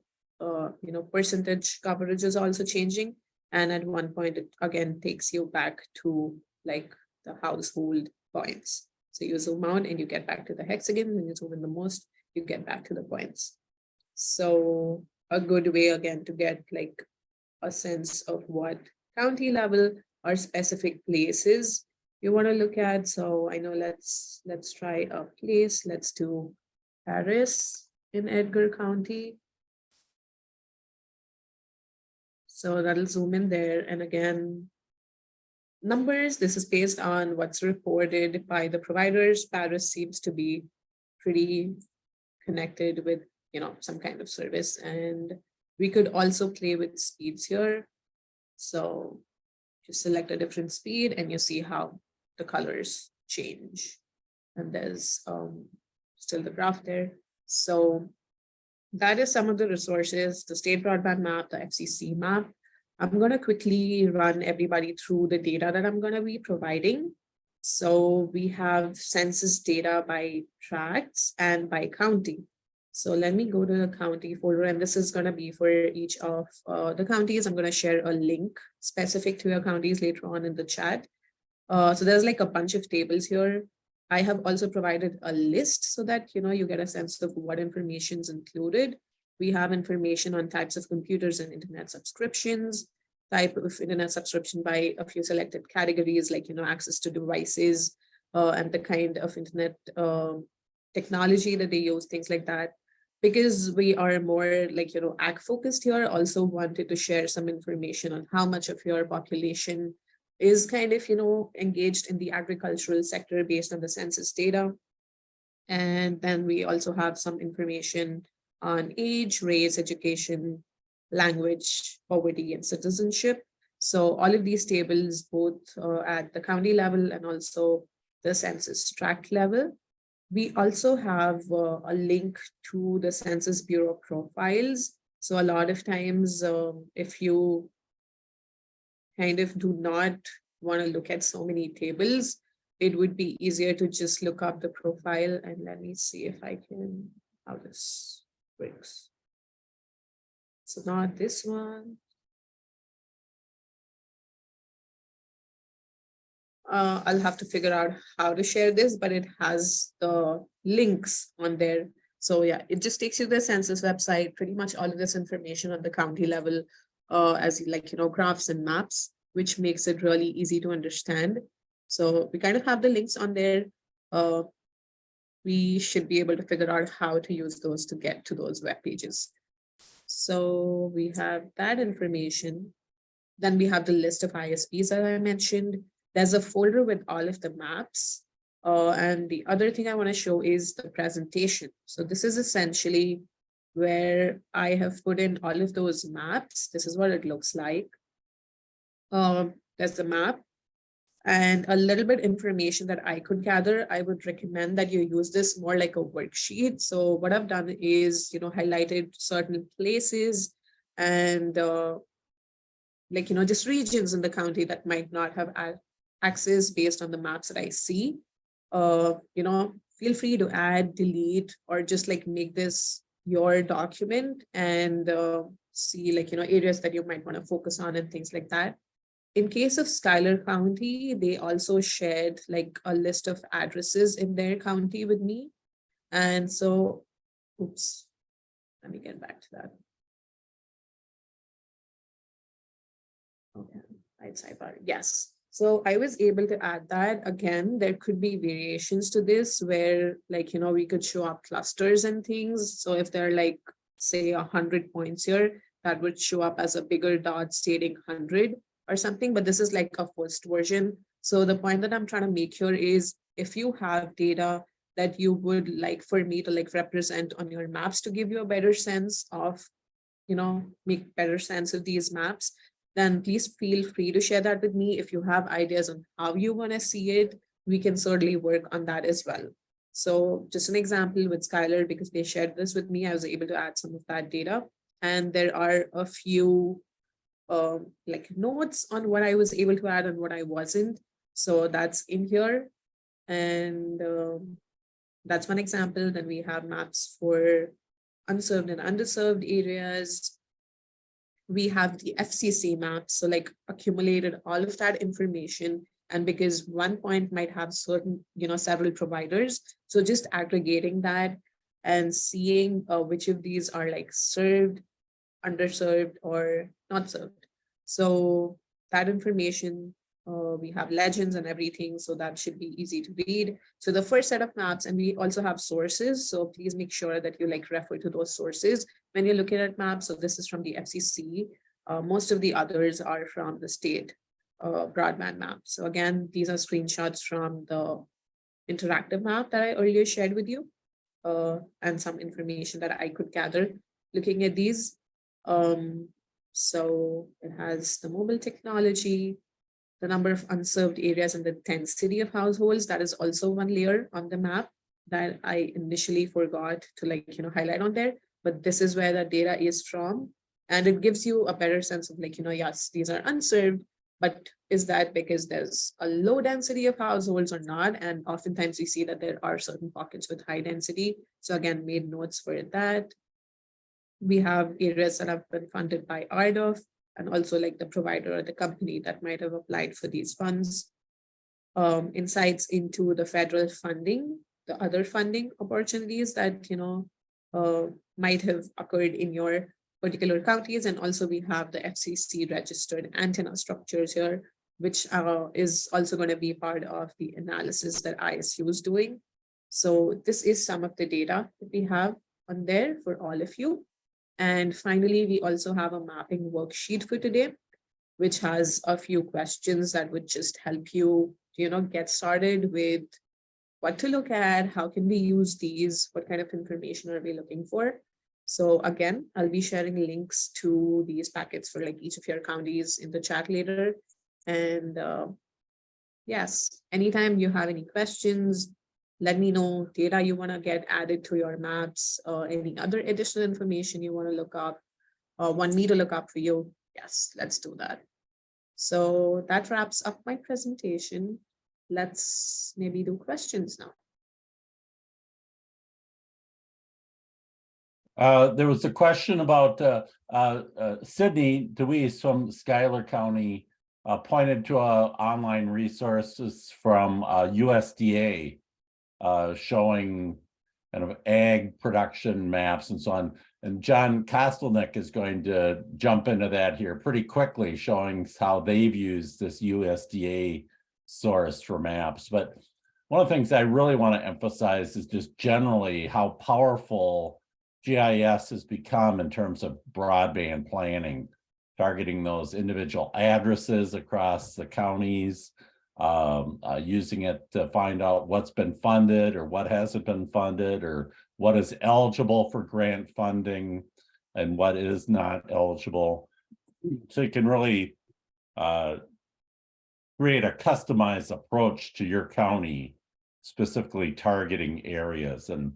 percentage coverage is also changing. And at one point, it again takes you back to like the household points. So you zoom out and you get back to the hexagon, and you zoom in the most, you get back to the points. So a good way again to get like a sense of what county level or specific places you want to look at. So I know let's try a place. Let's do Paris in Edgar County. So that'll zoom in there. And again, numbers, this is based on what's reported by the providers. Paris seems to be pretty connected with, some kind of service. And we could also play with speeds here. So just select a different speed and you see how the colors change. And there's still the graph there. So that is some of the resources, the state broadband map, the FCC map. I'm going to quickly run everybody through the data that I'm going to be providing. So we have census data by tracts and by county. So let me go to the county folder, and this is going to be for each of the counties. I'm going to share a link specific to your counties later on in the chat. So there's like a bunch of tables here. I have also provided a list so that, you get a sense of what information is included. We have information on types of computers and internet subscriptions, type of internet subscription by a few selected categories, like, access to devices and the kind of internet technology that they use, things like that. Because we are more like, ag focused here, also wanted to share some information on how much of your population is kind of, engaged in the agricultural sector based on the census data. And then we also have some information on age, race, education, language, poverty, and citizenship. So all of these tables, both at the county level and also the census tract level. We also have a link to the Census Bureau profiles. So a lot of times, if you kind of do not want to look at so many tables, it would be easier to just look up the profile. And let me see if I can, how this works. So not this one. I'll have to figure out how to share this, but it has the links on there. So yeah, it just takes you to the census website, pretty much all of this information on the county level, as like, graphs and maps, which makes it really easy to understand. So we kind of have the links on there. We should be able to figure out how to use those to get to those web pages. So we have that information. Then we have the list of ISPs that I mentioned. There's a folder with all of the maps. And the other thing I want to show is the presentation. So this is essentially where I have put in all of those maps. This is what it looks like. There's the map and a little bit information that I could gather. I would recommend that you use this more like a worksheet. So what I've done is, highlighted certain places and like, just regions in the county that might not have access based on the maps that I see. Feel free to add, delete, or just like make this your document and see like, areas that you might want to focus on and things like that. In case of Schuyler County, they also shared like a list of addresses in their county with me. And so, oops, let me get back to that. Okay, right sidebar, yes. So I was able to add that. Again, there could be variations to this where like, we could show up clusters and things. So if there are like, say 100 points here, that would show up as a bigger dot stating 100 or something, but this is like a first version. So the point that I'm trying to make here is if you have data that you would like for me to like represent on your maps to give you a better sense of, make better sense of these maps, then please feel free to share that with me. If you have ideas on how you want to see it, we can certainly work on that as well. So just an example with Schuyler, because they shared this with me, I was able to add some of that data. And there are a few like notes on what I was able to add and what I wasn't. So that's in here. And that's one example. Then we have maps for unserved and underserved areas. We have the FCC map, so like accumulated all of that information. And because one point might have certain, several providers, so just aggregating that and seeing which of these are like served, underserved, or not served. So that information, we have legends and everything, so that should be easy to read. So the first set of maps, and we also have sources, so please make sure that you like refer to those sources when you're looking at maps. So this is from the FCC. Most of the others are from the state broadband map. So again, these are screenshots from the interactive map that I earlier shared with you, and some information that I could gather looking at these. So it has the mobile technology, the number of unserved areas, and the density of households. That is also one layer on the map that I initially forgot to highlight on there, but this is where the data is from. And it gives you a better sense of yes, these are unserved, but is that because there's a low density of households or not? And oftentimes we see that there are certain pockets with high density. So again, made notes for that. We have areas that have been funded by RDOF, and also like the provider or the company that might have applied for these funds. Insights into the federal funding, the other funding opportunities that might have occurred in your particular counties. And also we have the FCC registered antenna structures here, which is also going to be part of the analysis that ISU is doing. So this is some of the data that we have on there for all of you. And finally, we also have a mapping worksheet for today, which has a few questions that would just help you, get started with what to look at, how can we use these, what kind of information are we looking for. So again, I'll be sharing links to these packets for like each of your counties in the chat later. And yes, anytime you have any questions, let me know data you want to get added to your maps, or any other additional information you want to look up, or want me to look up for you. Yes, let's do that. So that wraps up my presentation. Let's maybe do questions now. There was a question about Sydney DeWeese from Schuyler County pointed to online resources from USDA showing kind of ag production maps and so on. And John Kostelnick is going to jump into that here pretty quickly, showing how they've used this USDA source for maps. But one of the things I really want to emphasize is just generally how powerful GIS has become in terms of broadband planning, targeting those individual addresses across the counties, using it to find out what's been funded or what hasn't been funded, or what is eligible for grant funding and what is not eligible. So you can really create a customized approach to your county, specifically targeting areas. And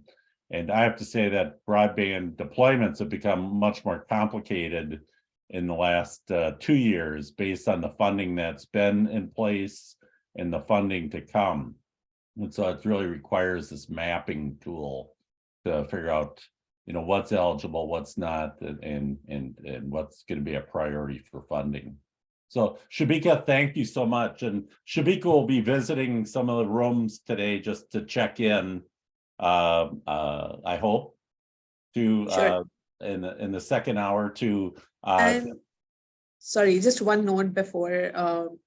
I have to say that broadband deployments have become much more complicated in the last 2 years based on the funding that's been in place and the funding to come. And so it really requires this mapping tool to figure out, what's eligible, what's not, and what's going to be a priority for funding. So Shubhika, thank you so much. And Shubhika will be visiting some of the rooms today just to check in. I hope to Sure. in the second hour to And sorry, just one note before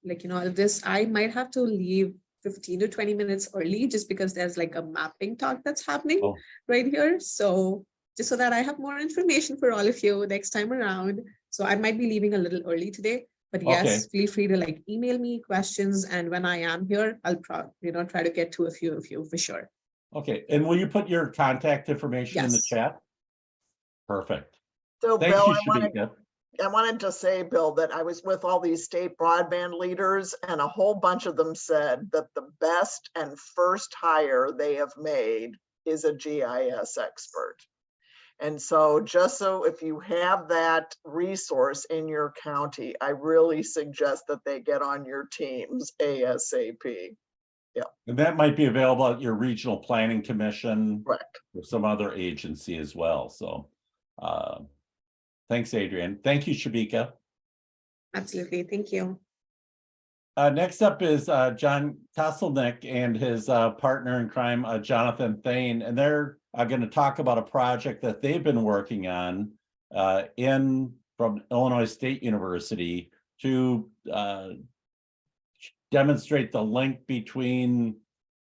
this, I might have to leave 15 to 20 minutes early just because there's like a mapping talk that's happening right here. So just so that I have more information for all of you next time around. So I might be leaving a little early today, but yes, feel free to email me questions. And when I am here, I'll try to get to a few of you for sure. Okay, and will you put your contact information in the Yes. chat? Perfect. So Thank Bill, you, I want to Shubhika. I wanted to say, Bill, that I was with all these state broadband leaders, and a whole bunch of them said that the best and first hire they have made is a GIS expert. And so just so if you have that resource in your county, I really suggest that they get on your teams ASAP. And that might be available at your regional planning commission. Correct. Or some other agency as well. So thanks, Adrian. Thank you, Shubhika. Absolutely. Thank you. Next up is John Kosselnick and his partner in crime, Jonathan Thane, and they're going to talk about a project that they've been working on from Illinois State University to demonstrate the link between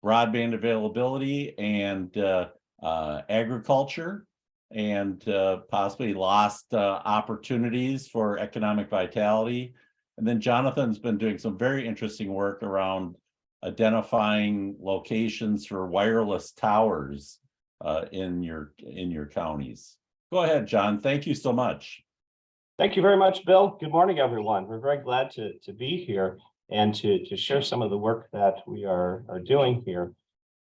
broadband availability and agriculture, and possibly lost opportunities for economic vitality. And then Jonathan's been doing some very interesting work around identifying locations for wireless towers in your counties. Go ahead, John. Thank you so much. Thank you very much, Bill. Good morning, everyone. We're very glad to be here and to share some of the work that we are doing here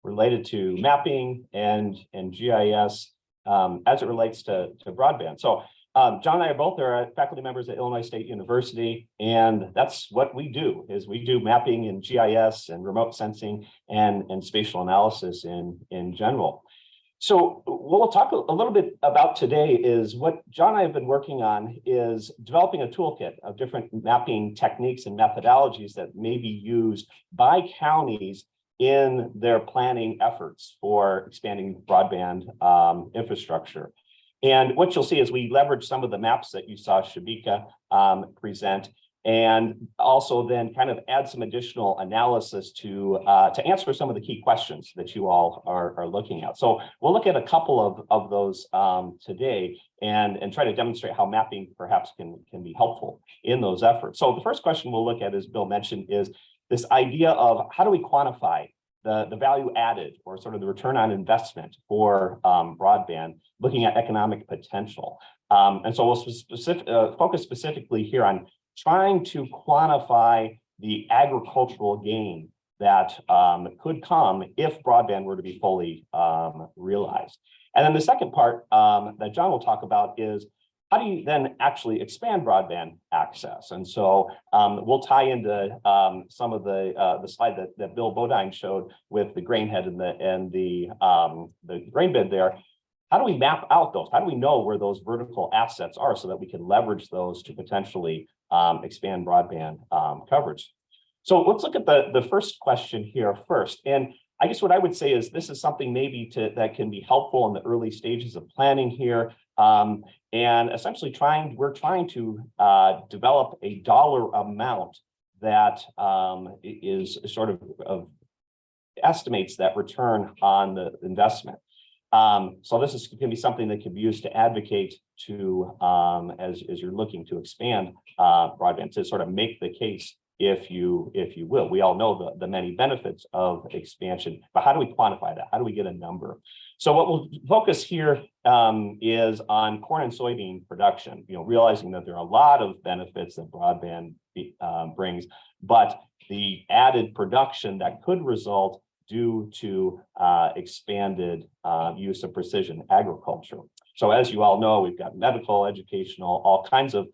related to mapping and GIS as it relates to broadband. So John and I are both faculty members at Illinois State University, and that's what we do, is we do mapping and GIS and remote sensing and spatial analysis in general. So what we'll talk a little bit about today is what John and I have been working on is developing a toolkit of different mapping techniques and methodologies that may be used by counties in their planning efforts for expanding broadband infrastructure. And what you'll see is we leverage some of the maps that you saw Shubhika present, and also then kind of add some additional analysis to answer some of the key questions that you all are looking at. So we'll look at a couple of those today and try to demonstrate how mapping perhaps can be helpful in those efforts. So the first question we'll look at, as Bill mentioned, is this idea of how do we quantify the value added, or sort of the return on investment for broadband, looking at economic potential. And so we'll focus specifically here on trying to quantify the agricultural gain that could come if broadband were to be fully realized. And then the second part that John will talk about is how do you then actually expand broadband access? And so we'll tie into some of the slide that Bill Bodine showed with the grain head and the grain bed there. How do we map out those? How do we know where those vertical assets are so that we can leverage those to potentially expand broadband coverage? So let's look at the first question here first. And I guess what I would say is this is something maybe that can be helpful in the early stages of planning here. And essentially we're trying to develop a dollar amount that is sort of estimates that return on the investment. So this can be something that can be used to advocate to as you're looking to expand broadband, to sort of make the case, if you will. We all know the many benefits of expansion, but how do we quantify that? How do we get a number? So what we'll focus here is on corn and soybean production, realizing that there are a lot of benefits that broadband brings, but the added production that could result due to expanded use of precision agriculture. So as you all know, we've got medical, educational, all kinds of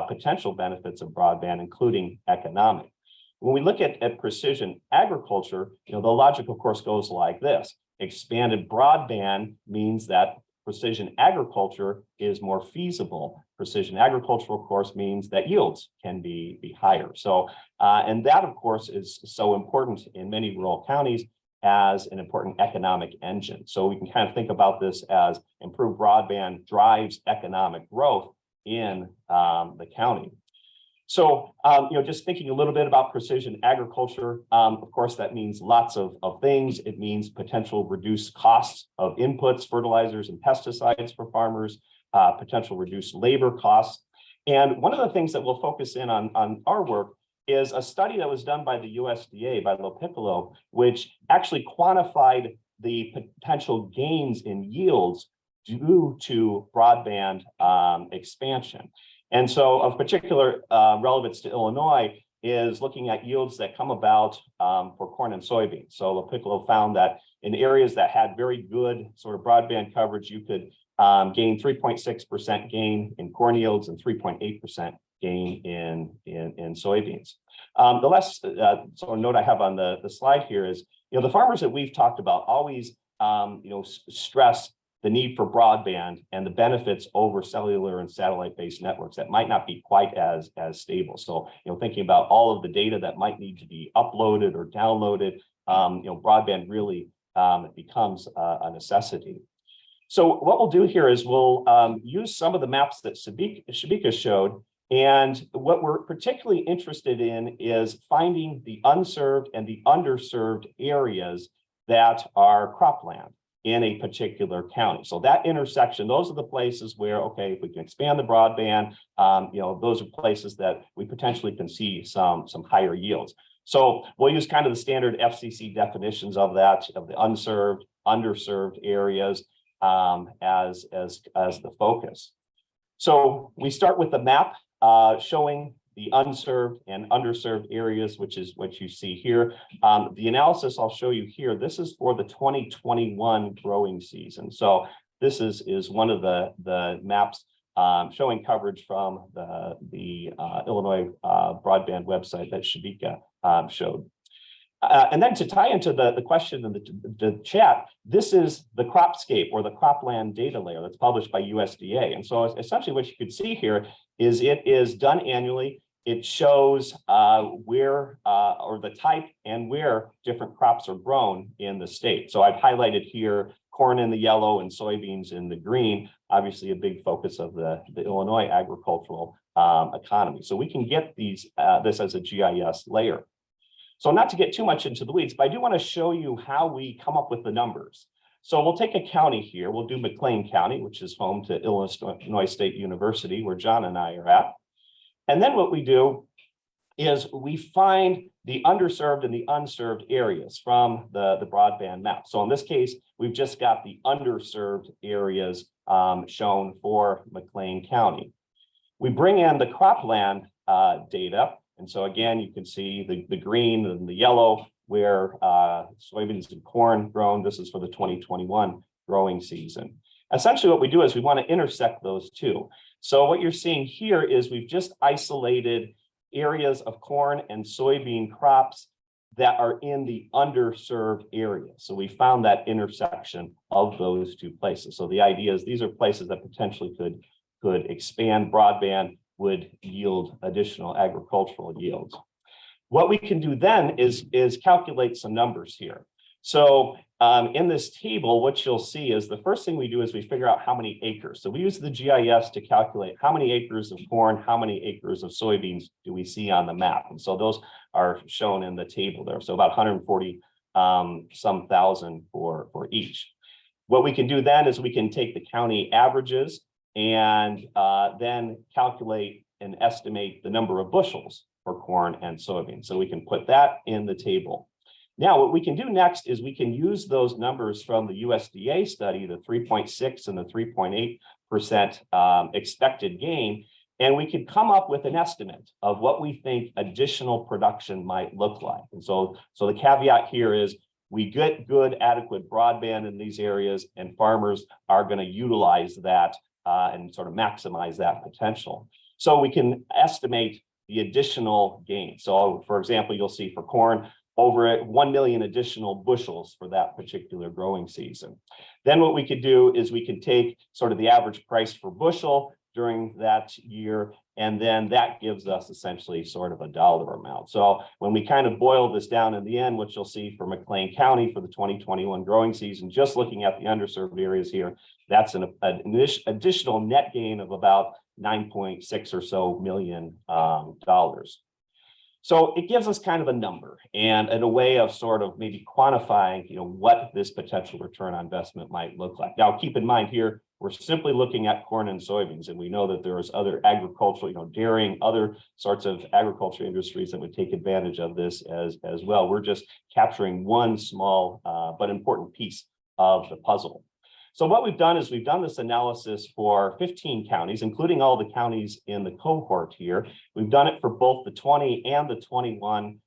potential benefits of broadband, including economic. When we look at precision agriculture, the logic, of course, goes like this. Expanded broadband means that precision agriculture is more feasible. Precision agriculture, of course, means that yields can be higher. So, and that, of course, is so important in many rural counties as an important economic engine. So we can kind of think about this as improved broadband drives economic growth in the county. So, just thinking a little bit about precision agriculture, of course, that means lots of things. It means potential reduced costs of inputs, fertilizers, and pesticides for farmers, potential reduced labor costs. And one of the things that we'll focus in on our work is a study that was done by the USDA, by Lo, which actually quantified the potential gains in yields due to broadband expansion. And so of particular relevance to Illinois is looking at yields that come about for corn and soybeans. So LaPiccolo found that in areas that had very good sort of broadband coverage, you could gain 3.6% gain in corn yields and 3.8% gain in soybeans. The last sort of note I have on the slide here is, the farmers that we've talked about always, stress the need for broadband and the benefits over cellular and satellite-based networks that might not be quite as stable. So, thinking about all of the data that might need to be uploaded or downloaded, broadband really becomes a necessity. So what we'll do here is we'll use some of the maps that Shubhika showed. And what we're particularly interested in is finding the unserved and the underserved areas that are cropland in a particular county. So that intersection, those are the places where, okay, if we can expand the broadband, those are places that we potentially can see some higher yields. So we'll use kind of the standard FCC definitions of that, of the unserved, underserved areas as the focus. So we start with the map showing the unserved and underserved areas, which is what you see here. The analysis I'll show you here, this is for the 2021 growing season. So this is one of the maps showing coverage from the Illinois broadband website that Shubhika showed. And then to tie into the question in the chat, this is the cropscape or the cropland data layer that's published by USDA. And so essentially what you could see here is it is done annually. It shows where or the type and where different crops are grown in the state. So I've highlighted here corn in the yellow and soybeans in the green, obviously a big focus of the Illinois agricultural economy. So we can get this as a GIS layer. So not to get too much into the weeds, but I do want to show you how we come up with the numbers. So we'll take a county here. We'll do McLean County, which is home to Illinois State University, where John and I are at. And then what we do is we find the underserved and the unserved areas from the broadband map. So in this case, we've just got the underserved areas shown for McLean County. We bring in the cropland data. And so again, you can see the green and the yellow where soybeans and corn grown. This is for the 2021 growing season. Essentially what we do is we want to intersect those two. So what you're seeing here is we've just isolated areas of corn and soybean crops that are in the underserved area. So we found that intersection of those two places. So the idea is these are places that potentially could expand broadband, would yield additional agricultural yields. What we can do then is calculate some numbers here. So in this table, what you'll see is the first thing we do is we figure out how many acres. So we use the GIS to calculate how many acres of corn, how many acres of soybeans do we see on the map. And so those are shown in the table there. So about 140 some thousand for each. What we can do then is we can take the county averages and then calculate and estimate the number of bushels for corn and soybeans. So we can put that in the table. Now, what we can do next is we can use those numbers from the USDA study, the 3.6 and the 3.8% expected gain, and we could come up with an estimate of what we think additional production might look like. And so the caveat here is we get good, adequate broadband in these areas, and farmers are going to utilize that and sort of maximize that potential. So we can estimate the additional gain. So, for example, you'll see for corn, over 1 million additional bushels for that particular growing season. Then what we could do is we could take sort of the average price per bushel during that year, and then that gives us essentially sort of a dollar amount. So when we kind of boil this down in the end, what you'll see for McLean County for the 2021 growing season, just looking at the underserved areas here, that's an additional net gain of about 9.6 or so million dollars. So it gives us kind of a number and a way of sort of maybe quantifying, what this potential return on investment might look like. Now, keep in mind here, we're simply looking at corn and soybeans, and we know that there is other agricultural, dairying, other sorts of agriculture industries that would take advantage of this as well. We're just capturing one small but important piece of the puzzle. So what we've done is we've done this analysis for 15 counties, including all the counties in the cohort here. We've done it for both the 20 and the 21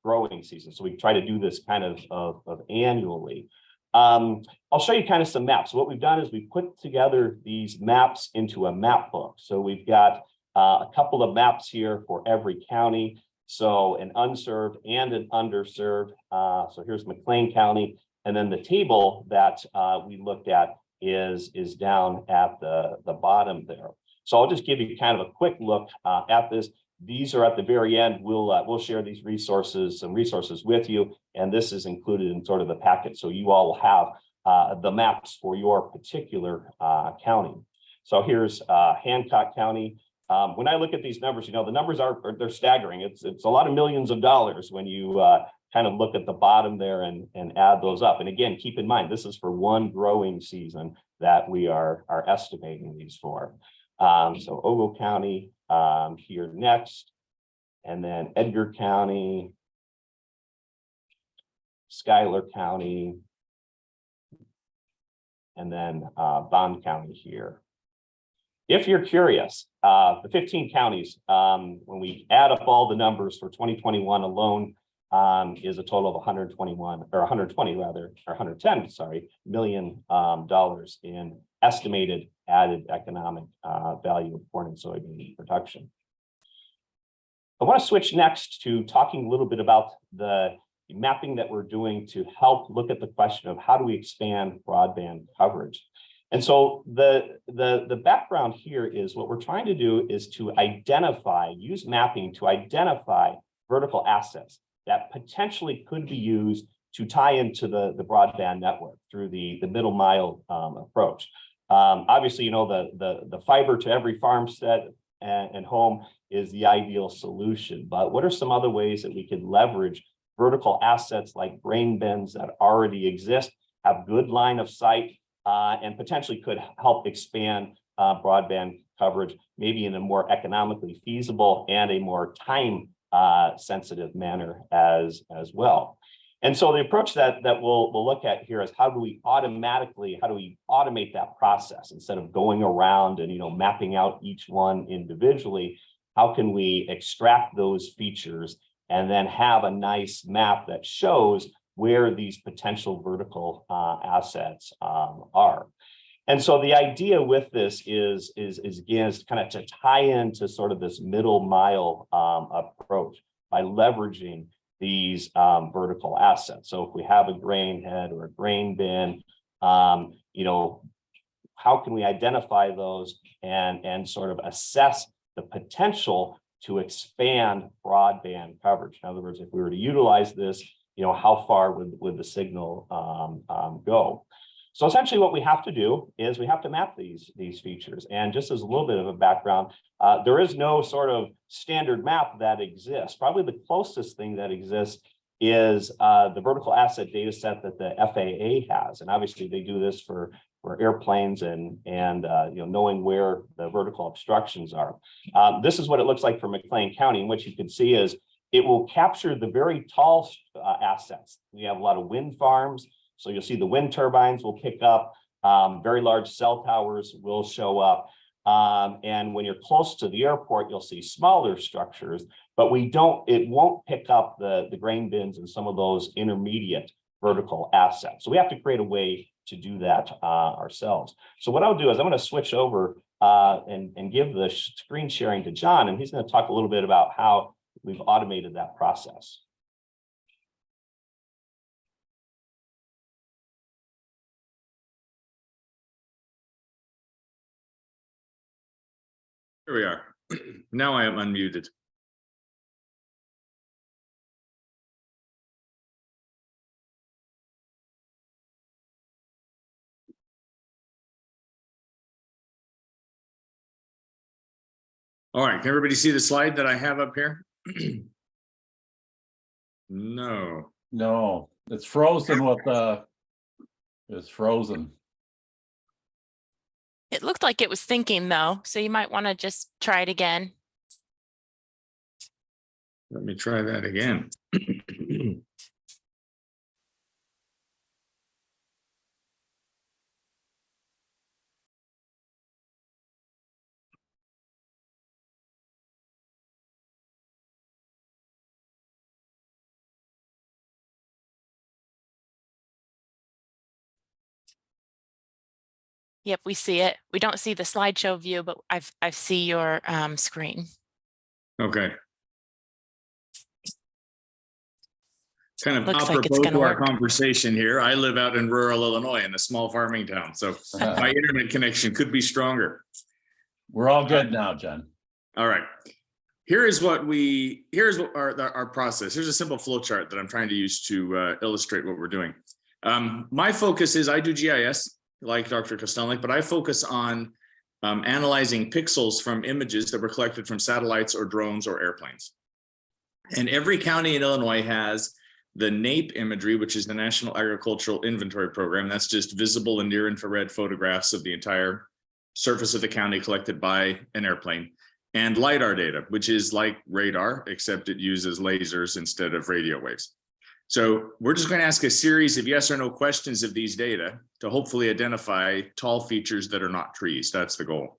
growing season. So we try to do this kind of annually. I'll show you kind of some maps. What we've done is we put together these maps into a map book. So we've got a couple of maps here for every county. So an unserved and an underserved. So here's McLean County. And then the table that we looked at is down at the bottom there. So I'll just give you kind of a quick look at this. These are at the very end. We'll share these resources with you, and this is included in sort of the packet. So you all will have the maps for your particular county. So here's Hancock County. When I look at these numbers, you know, the numbers they're staggering. It's a lot of millions of dollars when you kind of look at the bottom there and add those up. And again, keep in mind, this is for one growing season that we are estimating these for. So Ogle County here next, and then Edgar County, Schuyler County, and then Bond County here. If you're curious, the 15 counties, when we add up all the numbers for 2021 alone, is a total of 121 or 120 rather, or 110, sorry, million dollars in estimated added economic value of corn and soybean production. I want to switch next to talking a little bit about the mapping that we're doing to help look at the question of how do we expand broadband coverage. And so the background here is what we're trying to do is to use mapping to identify vertical assets that potentially could be used to tie into the broadband network through the middle mile approach. Obviously, you know, the fiber to every farmstead and home is the ideal solution, but what are some other ways that we could leverage vertical assets like grain bins that already exist, have good line of sight, and potentially could help expand broadband coverage, maybe in a more economically feasible and a more time sensitive manner as well. And so the approach that we'll look at here is how do we automate that process instead of going around and, you know, mapping out each one individually. How can we extract those features and then have a nice map that shows where these potential vertical assets are? And so the idea with this is again, is kind of to tie into sort of this middle mile approach by leveraging these vertical assets. So if we have a grain head or a grain bin, you know, how can we identify those and sort of assess the potential to expand broadband coverage? In other words, if we were to utilize this, you know, how far would the signal go? So essentially what we have to do is we have to map these features. And just as a little bit of a background, there is no sort of standard map that exists. Probably the closest thing that exists is the vertical asset data set that the FAA has. And obviously they do this for airplanes and you know, knowing where the vertical obstructions are. This is what it looks like for McLean County. And what you can see is it will capture the very tall assets. We have a lot of wind farms. So you'll see the wind turbines will pick up, very large cell towers will show up. And when you're close to the airport, you'll see smaller structures, but it won't pick up the grain bins and some of those intermediate vertical assets. So we have to create a way to do that ourselves. So what I'll do is I'm going to switch over and give the screen sharing to John, and he's going to talk a little bit about how we've automated that process. Here we are. Now I am unmuted. All right, can everybody see the slide that I have up here? No. No, it's frozen with it's frozen. It looked like it was thinking though, so you might want to just try it again. Let me try that again. Yep, we see it. We don't see the slideshow view, but I see your screen. Okay. Kind of Looks like it's apropos gonna to our work. conversation here. I live out in rural Illinois in a small farming town, so my internet connection could be stronger. We're all good now, Jen. All right. Here's what our process. Here's a simple flow chart that I'm trying to use to illustrate what we're doing. My focus is I do GIS like Dr. Kostelnik, but I focus on analyzing pixels from images that were collected from satellites or drones or airplanes. And every county in Illinois has the NAPE imagery, which is the National Agricultural Inventory Program. That's just visible and near infrared photographs of the entire surface of the county collected by an airplane. And LiDAR data, which is like radar, except it uses lasers instead of radio waves. So we're just going to ask a series of yes or no questions of these data to hopefully identify tall features that are not trees. That's the goal.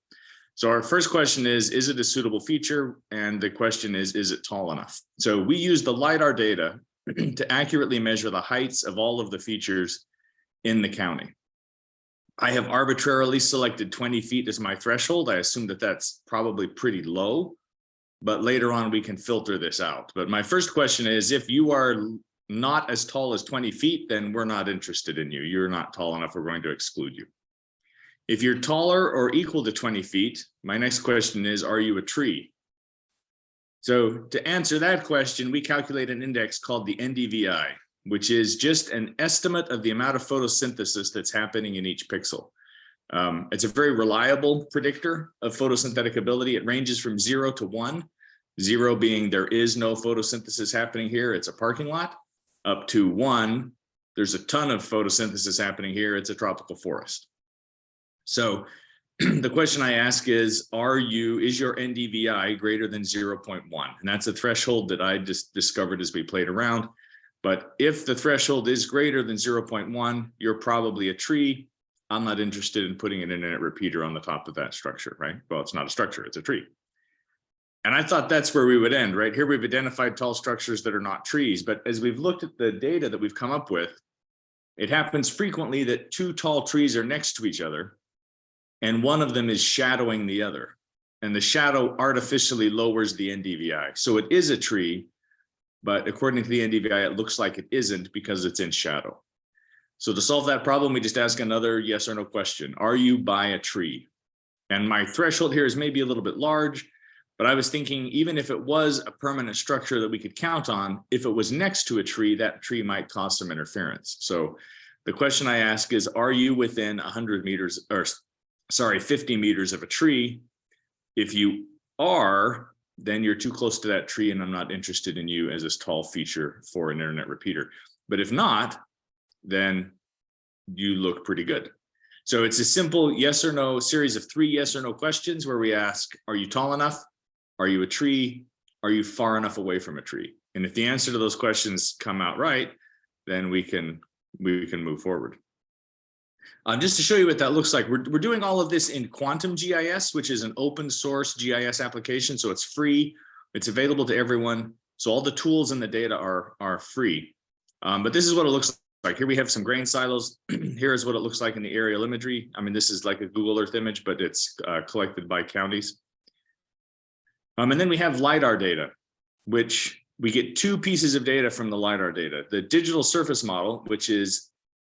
So our first question is it a suitable feature? And the question is it tall enough? So we use the LiDAR data to accurately measure the heights of all of the features in the county. I have arbitrarily selected 20 feet as my threshold. I assume that that's probably pretty low, but later on we can filter this out. But my first question is, if you are not as tall as 20 feet, then we're not interested in you. You're not tall enough, we're going to exclude you. If you're taller or equal to 20 feet, my next question is, are you a tree? So to answer that question, we calculate an index called the NDVI, which is just an estimate of the amount of photosynthesis that's happening in each pixel. It's a very reliable predictor of photosynthetic ability. It ranges from 0 to 1, 0 being there is no photosynthesis happening here, it's a parking lot, up to 1, there's a ton of photosynthesis happening here, it's a tropical forest. So the question I ask is your NDVI greater than 0.1? And that's a threshold that I just discovered as we played around. But if the threshold is greater than 0.1, you're probably a tree. I'm not interested in putting an internet repeater on the top of that structure, right? Well, it's not a structure, it's a tree. And I thought that's where we would end, right? Here we've identified tall structures that are not trees, but as we've looked at the data that we've come up with, it happens frequently that two tall trees are next to each other, and one of them is shadowing the other. And the shadow artificially lowers the NDVI. So it is a tree, but according to the NDVI, it looks like it isn't because it's in shadow. So to solve that problem, we just ask another yes or no question. Are you by a tree? And my threshold here is maybe a little bit large, but I was thinking even if it was a permanent structure that we could count on, if it was next to a tree, that tree might cause some interference. So the question I ask is, are you within 100 meters, or sorry, 50 meters of a tree? If you are, then you're too close to that tree and I'm not interested in you as this tall feature for an internet repeater. But if not, then you look pretty good. So it's a simple yes or no series of 3 yes or no questions where we ask, are you tall enough? Are you a tree? Are you far enough away from a tree? And if the answer to those questions come out right, then we can move forward. Just to show you what that looks like, we're doing all of this in Quantum GIS, which is an open source GIS application. So it's free, it's available to everyone. So all the tools and the data are free. But this is what it looks like. Here we have some grain silos. Here is what it looks like in the aerial imagery. I mean, this is like a Google Earth image, but it's collected by counties. And then we have LiDAR data, which we get 2 pieces of data from the LiDAR data. The digital surface model, which is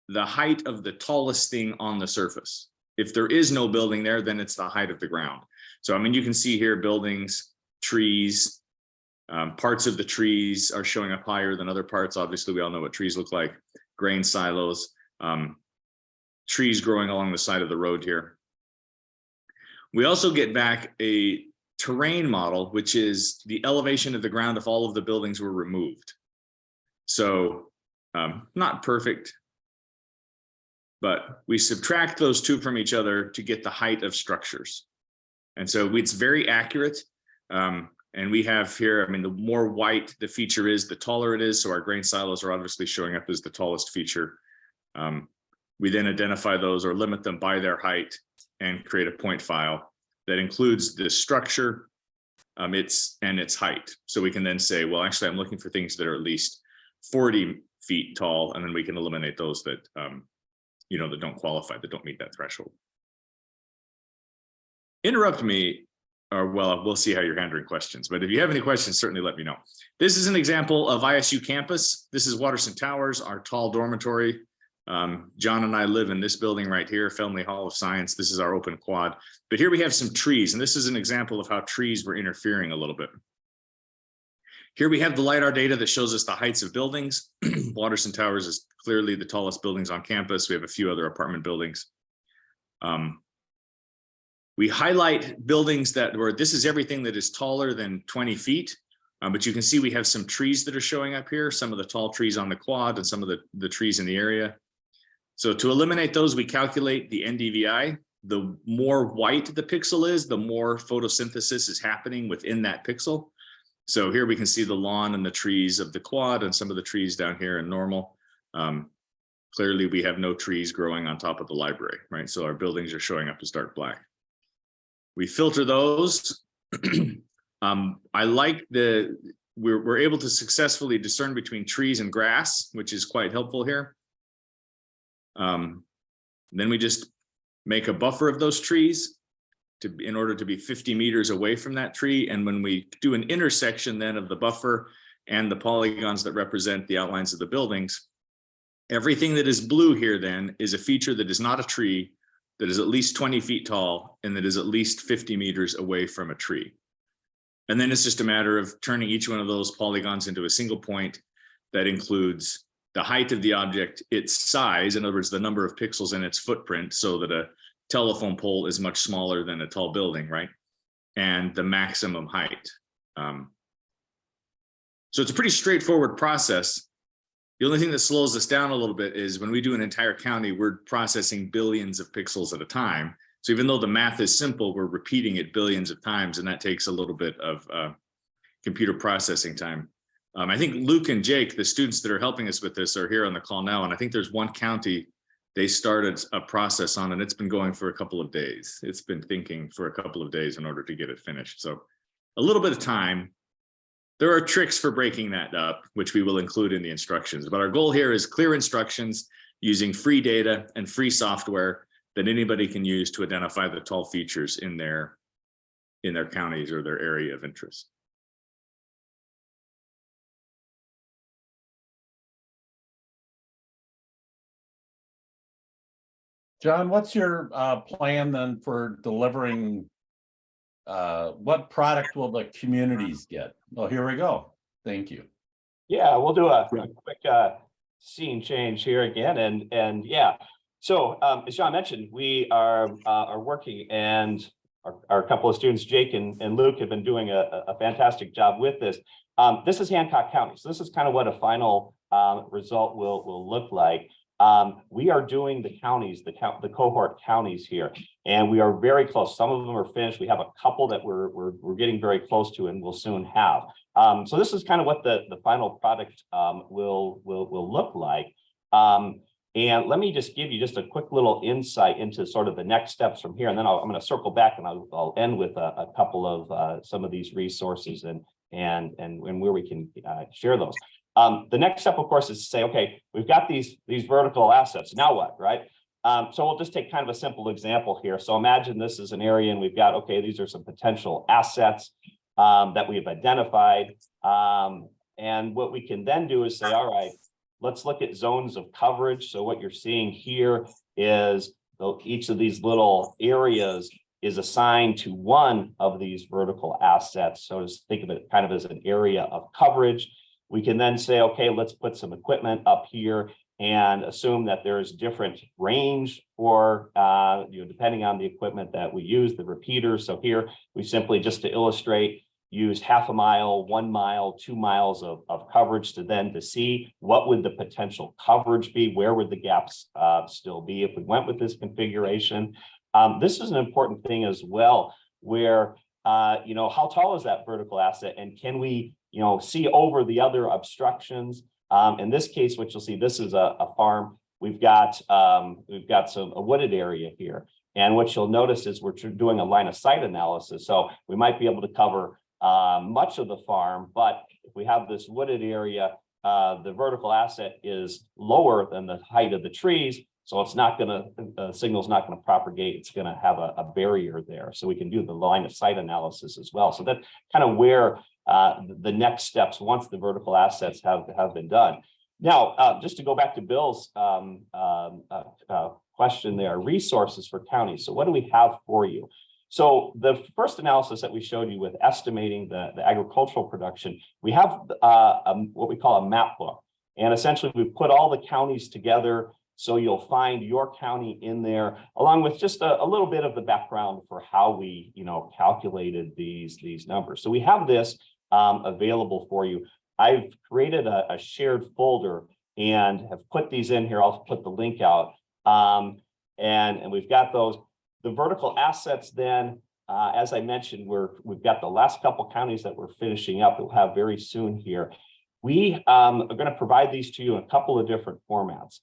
the height of the tallest thing on the surface. If there is no building there, then it's the height of the ground. So, I mean, you can see here buildings, trees, parts of the trees are showing up higher than other parts. Obviously, we all know what trees look like. Grain silos, trees growing along the side of the road here. We also get back a terrain model, which is the elevation of the ground if all of the buildings were removed. So not perfect, but we subtract those 2 from each other to get the height of structures. And so it's very accurate. And we have here, I mean, the more white the feature is, the taller it is. So our grain silos are obviously showing up as the tallest feature. We then identify those or limit them by their height and create a point file that includes the structure, its height. So we can then say, well, actually, I'm looking for things that are at least 40 feet tall, and then we can eliminate those that that don't qualify, that don't meet that threshold. interrupt me, or well, we'll see how you're handling questions. But if you have any questions, certainly let me know. This is an example of ISU campus. This is Watterson Towers, our tall dormitory. John and I live in this building right here, Felmley Hall of Science. This is our open quad. But here we have some trees, and this is an example of how trees were interfering a little bit. Here we have the LiDAR data that shows us the heights of buildings. Watterson Towers is clearly the tallest buildings on campus. We have a few other apartment buildings. We highlight buildings that were, this is everything that is taller than 20 feet. But you can see we have some trees that are showing up here, some of the tall trees on the quad and some of the trees in the area. So to eliminate those, we calculate the NDVI. The more white the pixel is, the more photosynthesis is happening within that pixel. So here we can see the lawn and the trees of the quad and some of the trees down here in normal. Clearly we have no trees growing on top of the library, right? So our buildings are showing up as dark black. We filter those. I like we're able to successfully discern between trees and grass, which is quite helpful here. Then we just make a buffer of those trees in order to be 50 meters away from that tree. And when we do an intersection then of the buffer and the polygons that represent the outlines of the buildings, everything that is blue here then is a feature that is not a tree, that is at least 20 feet tall, and that is at least 50 meters away from a tree. And then it's just a matter of turning each one of those polygons into a single point that includes the height of the object, its size, in other words, the number of pixels in its footprint, so that a telephone pole is much smaller than a tall building, right? And the maximum height. So it's a pretty straightforward process. The only thing that slows us down a little bit is when we do an entire county, we're processing billions of pixels at a time. So even though the math is simple, we're repeating it billions of times, and that takes a little bit of computer processing time. I think Luke and Jake, the students that are helping us with this, are here on the call now. And I think there's one county they started a process on, and it's been going for a couple of days. It's been thinking for a couple of days in order to get it finished. So a little bit of time. There are tricks for breaking that up, which we will include in the instructions. But our goal here is clear instructions using free data and free software that anybody can use to identify the tall features in their counties or their area of interest. John, what's your plan then for delivering? What product will the communities get? Oh, here we go. Thank you. Yeah, we'll do a quick scene change here again, and yeah. So as John mentioned, we are working, and our couple of students, Jake and Luke, have been doing a fantastic job with this. This is Hancock County, so this is kind of what a final result will look like. We are doing the counties, the cohort counties here, and we are very close. Some of them are finished. We have a couple that we're getting very close to, and we'll soon have. So this is kind of what the final product will look like. And let me just give you just a quick little insight into sort of the next steps from here, and then I'm going to circle back, and I'll end with a couple of some of these resources and where we can share those. The next step, of course, is to say, okay, we've got these vertical assets. Now what, right? So we'll just take kind of a simple example here. So imagine this is an area, and we've got, okay, these are some potential assets that we've identified. And what we can then do is say, all right, let's look at zones of coverage. So what you're seeing here is each of these little areas is assigned to one of these vertical assets. So just think of it kind of as an area of coverage. We can then say, okay, let's put some equipment up here and assume that there's different range for, depending on the equipment that we use, the repeaters. So here we simply, just to illustrate, use 0.5 mile, 1 mile, 2 miles of coverage to see what would the potential coverage be, where would the gaps still be if we went with this configuration. This is an important thing as well, where, how tall is that vertical asset, and can we, see over the other obstructions? In this case, what you'll see, this is a farm. We've got a wooded area here. And what you'll notice is we're doing a line of sight analysis. So we might be able to cover much of the farm, but if we have this wooded area, the vertical asset is lower than the height of the trees. So it's not gonna, the signal's not gonna propagate, it's gonna have a barrier there. So we can do the line of sight analysis as well. So that's kind of where the next steps, once the vertical assets have been done. Now, just to go back to Bill's question there, resources for counties. So what do we have for you? So the first analysis that we showed you with estimating the agricultural production, we have what we call a map book. And essentially we put all the counties together. So you'll find your county in there, along with just a little bit of the background for how we, calculated these numbers. So we have this available for you. I've created a shared folder and have put these in here. I'll put the link out. And we've got those. The vertical assets then, as I mentioned, we've got the last couple counties that we're finishing up. We'll have very soon here. We are going to provide these to you in a couple of different formats.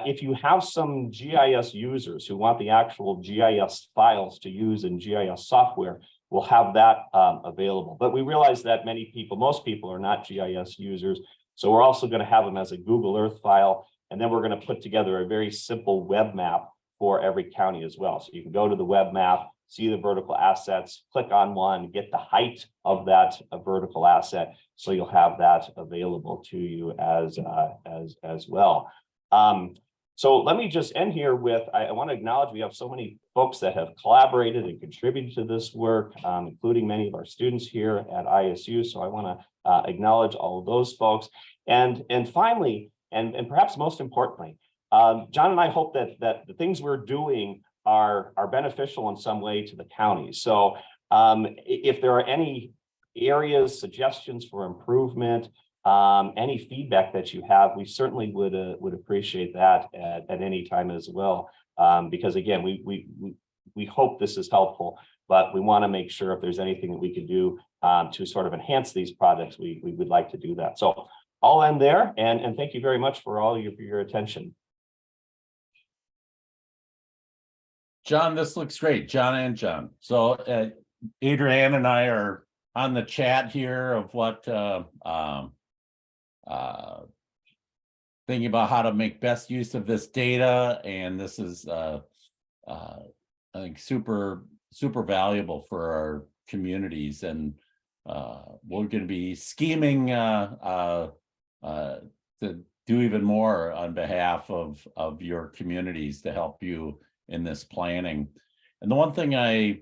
If you have some GIS users who want the actual GIS files to use in GIS software, we'll have that available. But we realize that most people are not GIS users. So we're also going to have them as a Google Earth file. And then we're going to put together a very simple web map for every county as well. So you can go to the web map, see the vertical assets, click on one, get the height of that vertical asset. So you'll have that available to you as well. So let me just end here with, I want to acknowledge we have so many folks that have collaborated and contributed to this work, including many of our students here at ISU. So I want to acknowledge all of those folks. And finally, and perhaps most importantly, John and I hope that the things we're doing are beneficial in some way to the county. So if there are any areas, suggestions for improvement, any feedback that you have, we certainly would appreciate that at any time as well. Because again, we hope this is helpful, but we want to make sure if there's anything that we can do to sort of enhance these projects, we would like to do that. So I'll end there, and thank you very much for all your attention. John, this looks great, John and John. So Adrienne and I are on the chat here of what thinking about how to make best use of this data, and this is I think super valuable for our communities, and we're going to be scheming to do even more on behalf of your communities to help you in this planning. And the one thing I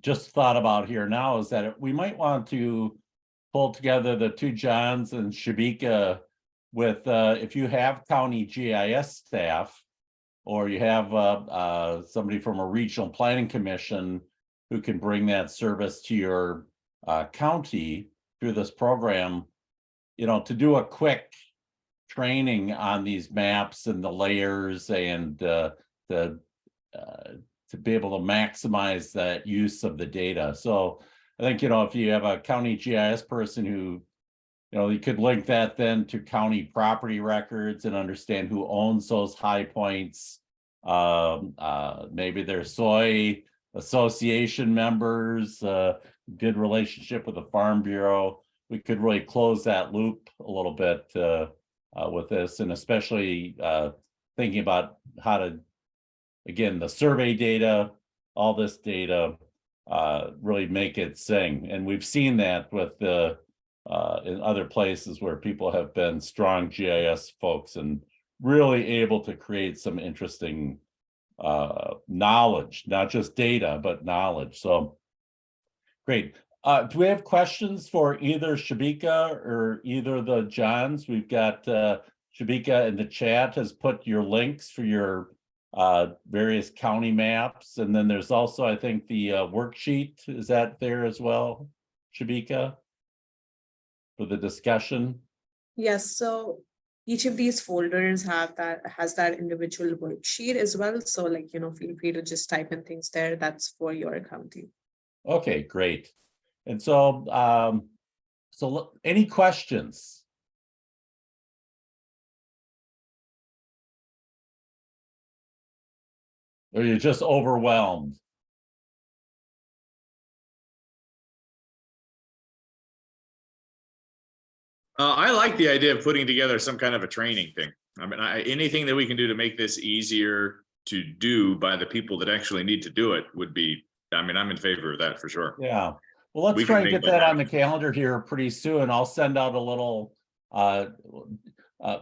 just thought about here now is that we might want to pull together the two Johns and Shubhika with if you have county GIS staff, or you have somebody from a regional planning commission who can bring that service to your county through this program, to do a quick training on these maps and the layers, and to be able to maximize that use of the data. So I think, if you have a county GIS person who, you could link that then to county property records and understand who owns those high points. Maybe they're soy association members, good relationship with the Farm Bureau. We could really close that loop a little bit with this, and especially thinking about how to, again, the survey data, all this data, really make it sing. And we've seen that with the in other places where people have been strong GIS folks and really able to create some interesting knowledge, not just data, but knowledge. So great. Do we have questions for either Shubhika or either of the Johns? We've got Shubhika in the chat has put your links for your various county maps. And then there's also, I think, the worksheet. Is that there as well, Shubhika, for the discussion? Yes, so each of these folders has that individual worksheet as well. So feel free to just type in things there that's for your county. Okay, great. And so, any questions? Or you're just overwhelmed? I like the idea of putting together some kind of a training thing. I mean, anything that we can do to make this easier to do by the people that actually need to do it would be, I mean, I'm in favor of that for sure. Yeah, well, let's We try can and get make that that on the calendar here pretty soon. I'll send out a little,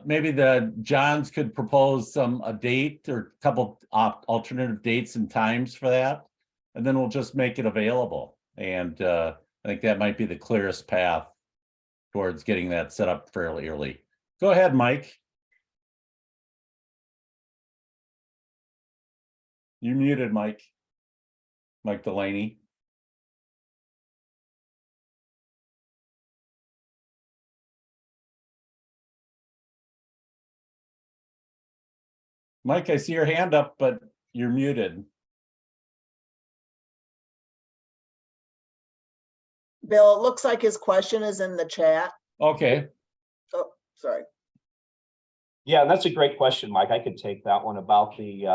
maybe the Johns could propose a date or a couple alternative dates and times for that. And then we'll just make it available. And I think that might be the clearest path towards getting that set up fairly early. Go ahead, Mike. You're muted, Mike. Mike Delaney. Mike, I see your hand up, but you're muted. Bill, it looks like his question is in the chat. Okay, Oh, sorry. Yeah, that's a great question, Mike. I could take that one about the,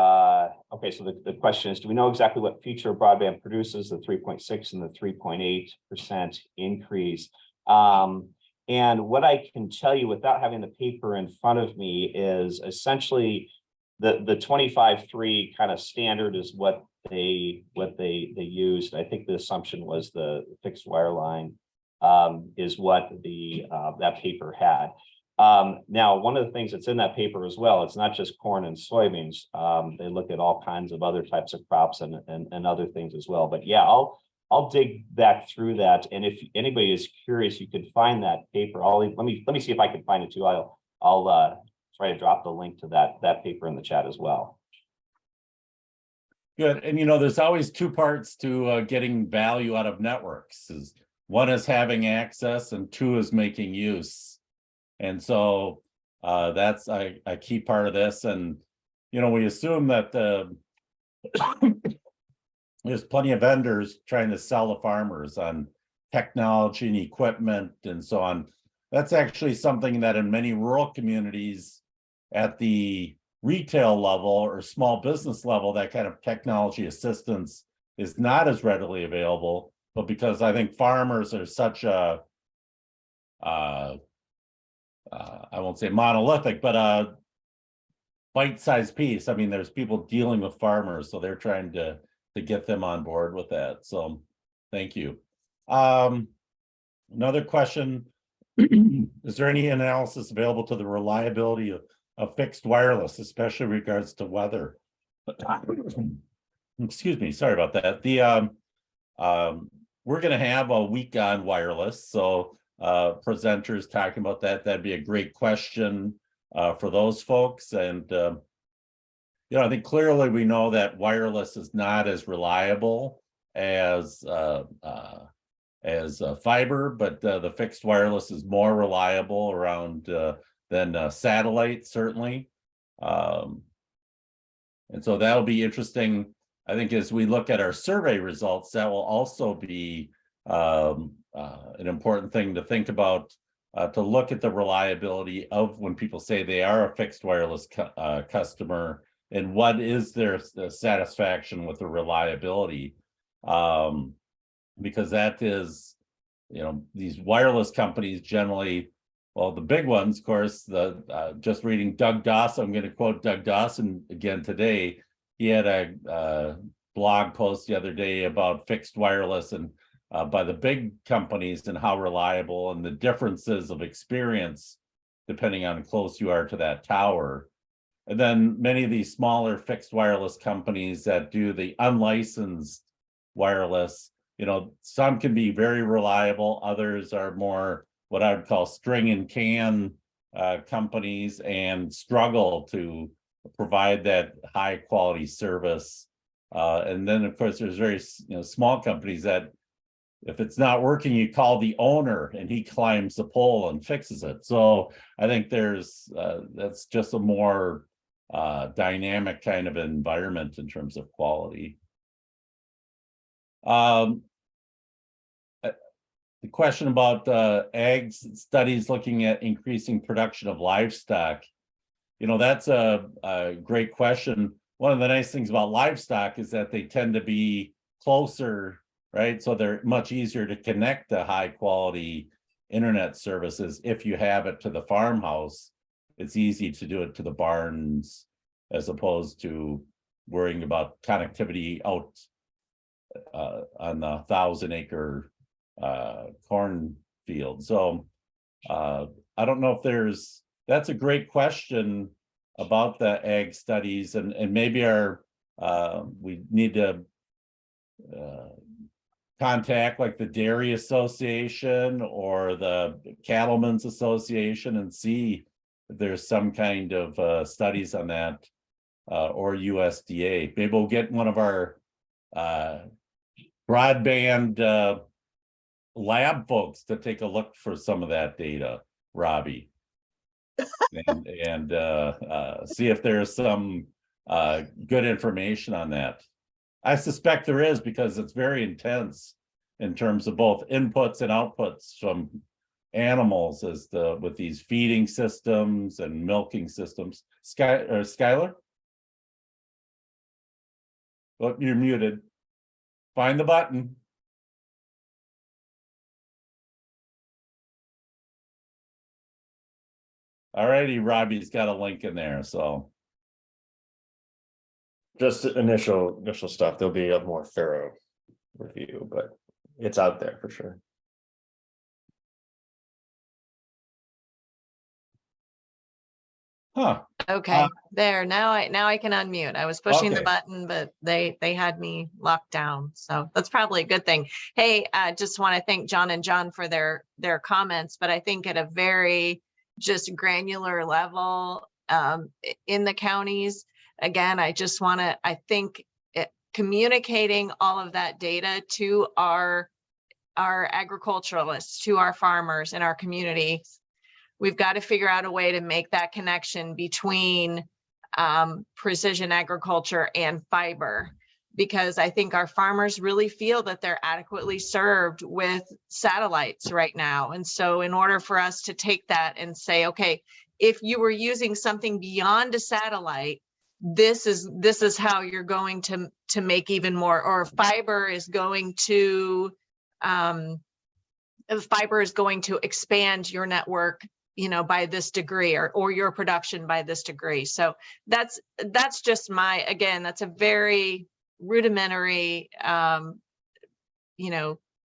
okay, so the question is, do we know exactly what future broadband produces, the 3.6 and the 3.8% increase? And what I can tell you without having the paper in front of me is essentially the 25.3 kind of standard is what they used. I think the assumption was the fixed wire line is what that paper had. Now, one of the things that's in that paper as well, it's not just corn and soybeans. They look at all kinds of other types of crops and other things as well. But yeah, I'll dig back through that. And if anybody is curious, you can find that paper. Let me see if I can find it too. I'll try to drop the link to that paper in the chat as well. good. And there's always two parts to getting value out of networks. One is having access and two is making use. And so that's a key part of this. And, we assume that there's plenty of vendors trying to sell to farmers on technology and equipment and so on. That's actually something that in many rural communities at the retail level or small business level, that kind of technology assistance is not as readily available. But because I think farmers are such a I won't say monolithic, but a bite-sized piece. I mean, there's people dealing with farmers, so they're trying to get them on board with that. So thank you. Another question, is there any analysis available to the reliability of fixed wireless, especially in regards to weather? Excuse me, sorry about that. We're going to have a week on wireless, so presenters talking about that'd be a great question for those folks. And I think clearly we know that wireless is not as reliable as fiber, but the fixed wireless is more reliable around than satellite, certainly. And so that'll be interesting. I think as we look at our survey results, that will also be an important thing to think about, to look at the reliability of when people say they are a fixed wireless customer and what is their satisfaction with the reliability. Because that is, these wireless companies generally, well, the big ones, of course, just reading Doug Dawson, I'm going to quote Doug Dawson again today. He had a blog post the other day about fixed wireless and by the big companies and how reliable and the differences of experience depending on how close you are to that tower. And then many of these smaller fixed wireless companies that do the unlicensed wireless, some can be very reliable, others are more what I would call string and can companies and struggle to provide that high quality service. And then of course there's very small companies that if it's not working, you call the owner and he climbs the pole and fixes it. So I think that's just a more dynamic kind of environment in terms of quality. The question about ag studies looking at increasing production of livestock, that's a great question. One of the nice things about livestock is that they tend to be closer, right? So they're much easier to connect to high quality internet services if you have it to the farmhouse. it's easy to do it to the barns as opposed to worrying about connectivity out on the 1,000-acre corn field. So I don't know if that's a great question about the ag studies, and maybe we need to contact like the Dairy Association or the Cattlemen's Association and see if there's some kind of studies on that, or USDA. Maybe we'll get one of our broadband lab folks to take a look for some of that data, Robbie, and see if there's some good information on that. I suspect there is, because it's very intense in terms of both inputs and outputs from animals with these feeding systems and milking systems. Schuyler? Oh, you're muted. Find the button. All righty, Robbie's got a link in there, so. Just initial stuff. There'll be a more thorough review, but it's out there for sure. Huh. Okay, there, now I can unmute. I was pushing the Okay. button, but they had me locked down. So that's probably a good thing. Hey, I just want to thank John and John for their comments, but I think at a very just granular level in the counties, again, I just want to, I think communicating all of that data to our agriculturalists, to our farmers in our community, we've got to figure out a way to make that connection between precision agriculture and fiber, because I think our farmers really feel that they're adequately served with satellites right now. And so in order for us to take that and say, okay, if you were using something beyond a satellite, this is how you're going to make even more, or fiber is going to expand your network, you know, by this degree, or your production by this degree. So that's just that's a very rudimentary,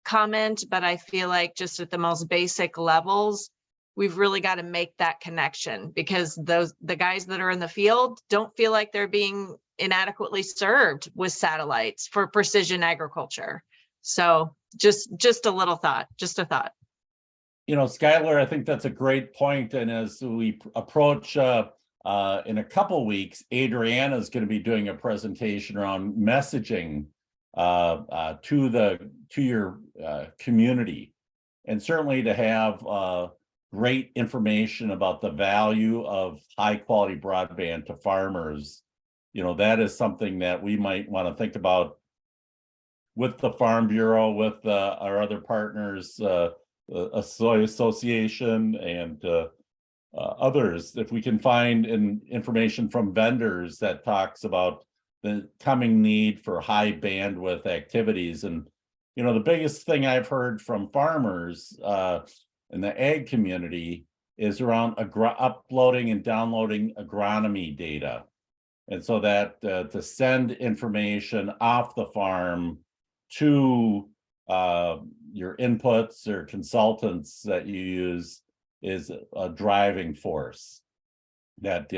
comment, but I feel like just at the most basic levels, we've really got to make that connection, because the guys that are in the field don't feel like they're being inadequately served with satellites for precision agriculture. So just a little thought, just a thought. Schuyler, I think that's a great point. And as we approach in a couple weeks, Adriana is going to be doing a presentation around messaging to your community, and certainly to have great information about the value of high quality broadband to farmers. That is something that we might want to think about with the Farm Bureau, with our other partners, a Soy Association and others. If we can find information from vendors that talks about the coming need for high bandwidth activities. And the biggest thing I've heard from farmers in the ag community is around uploading and downloading agronomy data. And so that to send information off the farm to your inputs or consultants that you use is a driving force. That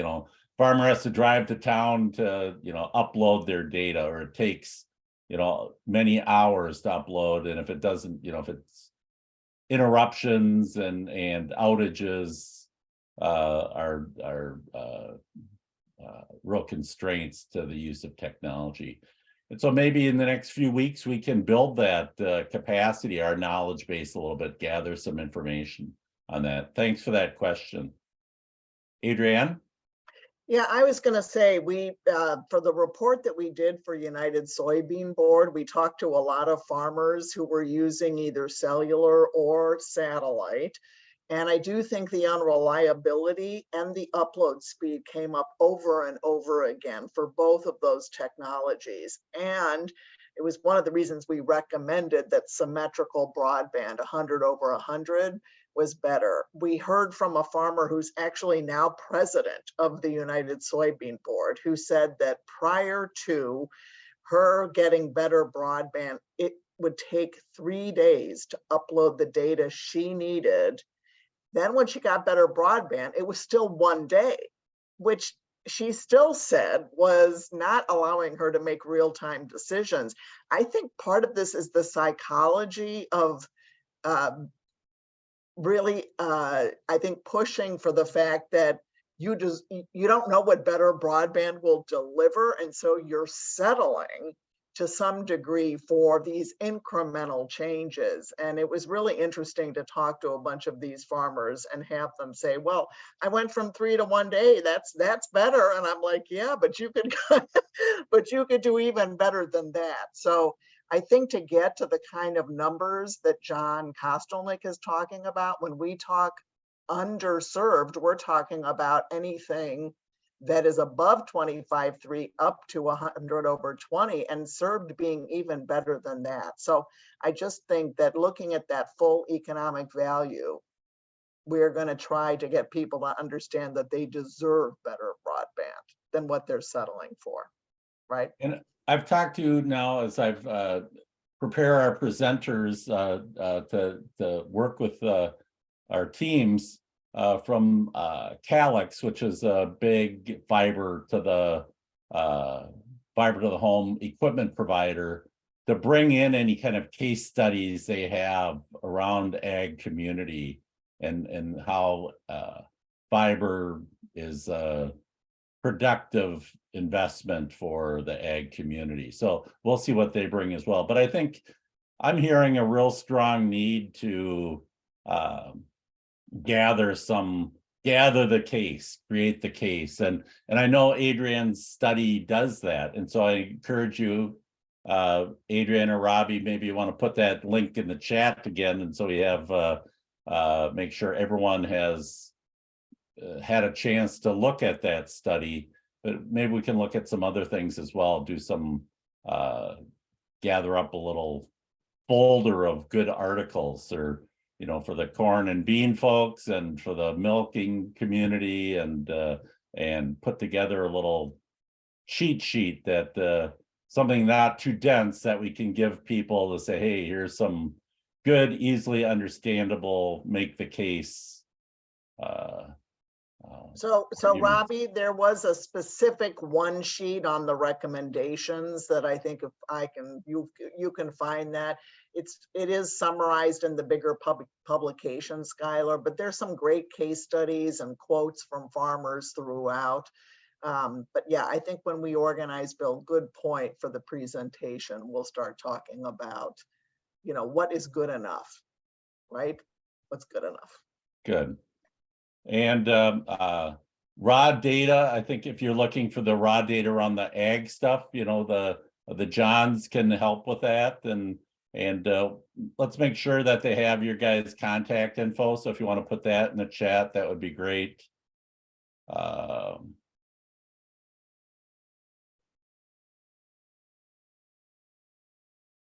farmer has to drive to town to upload their data, or it takes many hours to upload, and if it doesn't, if it's interruptions and outages are real constraints to the use of technology. And so maybe in the next few weeks, we can build that capacity, our knowledge base a little bit, gather some information on that. Thanks for that question. Adrienne? Yeah, I was going to say, we for the report that we did for United Soybean Board, we talked to a lot of farmers who were using either cellular or satellite. And I do think the unreliability and the upload speed came up over and over again for both of those technologies. And it was one of the reasons we recommended that symmetrical broadband, 100 over 100, was better. We heard from a farmer who's actually now president of the United Soybean Board, who said that prior to her getting better broadband, it would take 3 days to upload the data she needed. Then when she got better broadband, it was still 1 day, which she still said was not allowing her to make real-time decisions. I think part of this is the psychology of really, I think, pushing for the fact that you don't know what better broadband will deliver, and so you're settling to some degree for these incremental changes. And it was really interesting to talk to a bunch of these farmers and have them say, well, I went from 3 to 1 day, that's better. And I'm like, yeah, but you could but you could do even better than that. So I think to get to the kind of numbers that John Kostelnik is talking about, when we talk underserved, we're talking about anything that is above 25.3 up to 100 over 20, and served being even better than that. So I just think that looking at that full economic value, we're going to try to get people to understand that they deserve better broadband than what they're settling for, right? And I've talked to now, as I've prepare our presenters to work with our teams from Calix, which is a big fiber to the home equipment provider, to bring in any kind of case studies they have around ag community and how fiber is a productive investment for the ag community. So we'll see what they bring as well. But I think I'm hearing a real strong need to gather the case, create the case. And I know Adrian's study does that. And so I encourage you, Adrian or Robbie, maybe you want to put that link in the chat again. And so we have, make sure everyone has had a chance to look at that study, but maybe we can look at some other things as well, do some, gather up a little folder of good articles, or, you know, for the corn and bean folks and for the milking community, and put together a little cheat sheet that, something not too dense that we can give people to say, hey, here's some good, easily understandable, make the case. So arguments. Robbie, there was a specific one sheet on the recommendations that I think if I can, you can find that. It is summarized in the bigger publication, Schuyler, but there's some great case studies and quotes from farmers throughout. But yeah, I think when we organize, Bill, good point for the presentation, we'll start talking about, you know, what is good enough, right? What's good enough? Good. And raw data, I think if you're looking for the raw data around the ag stuff, you know, the Johns can help with that. And let's make sure that they have your guys' contact info. So if you want to put that in the chat, that would be great.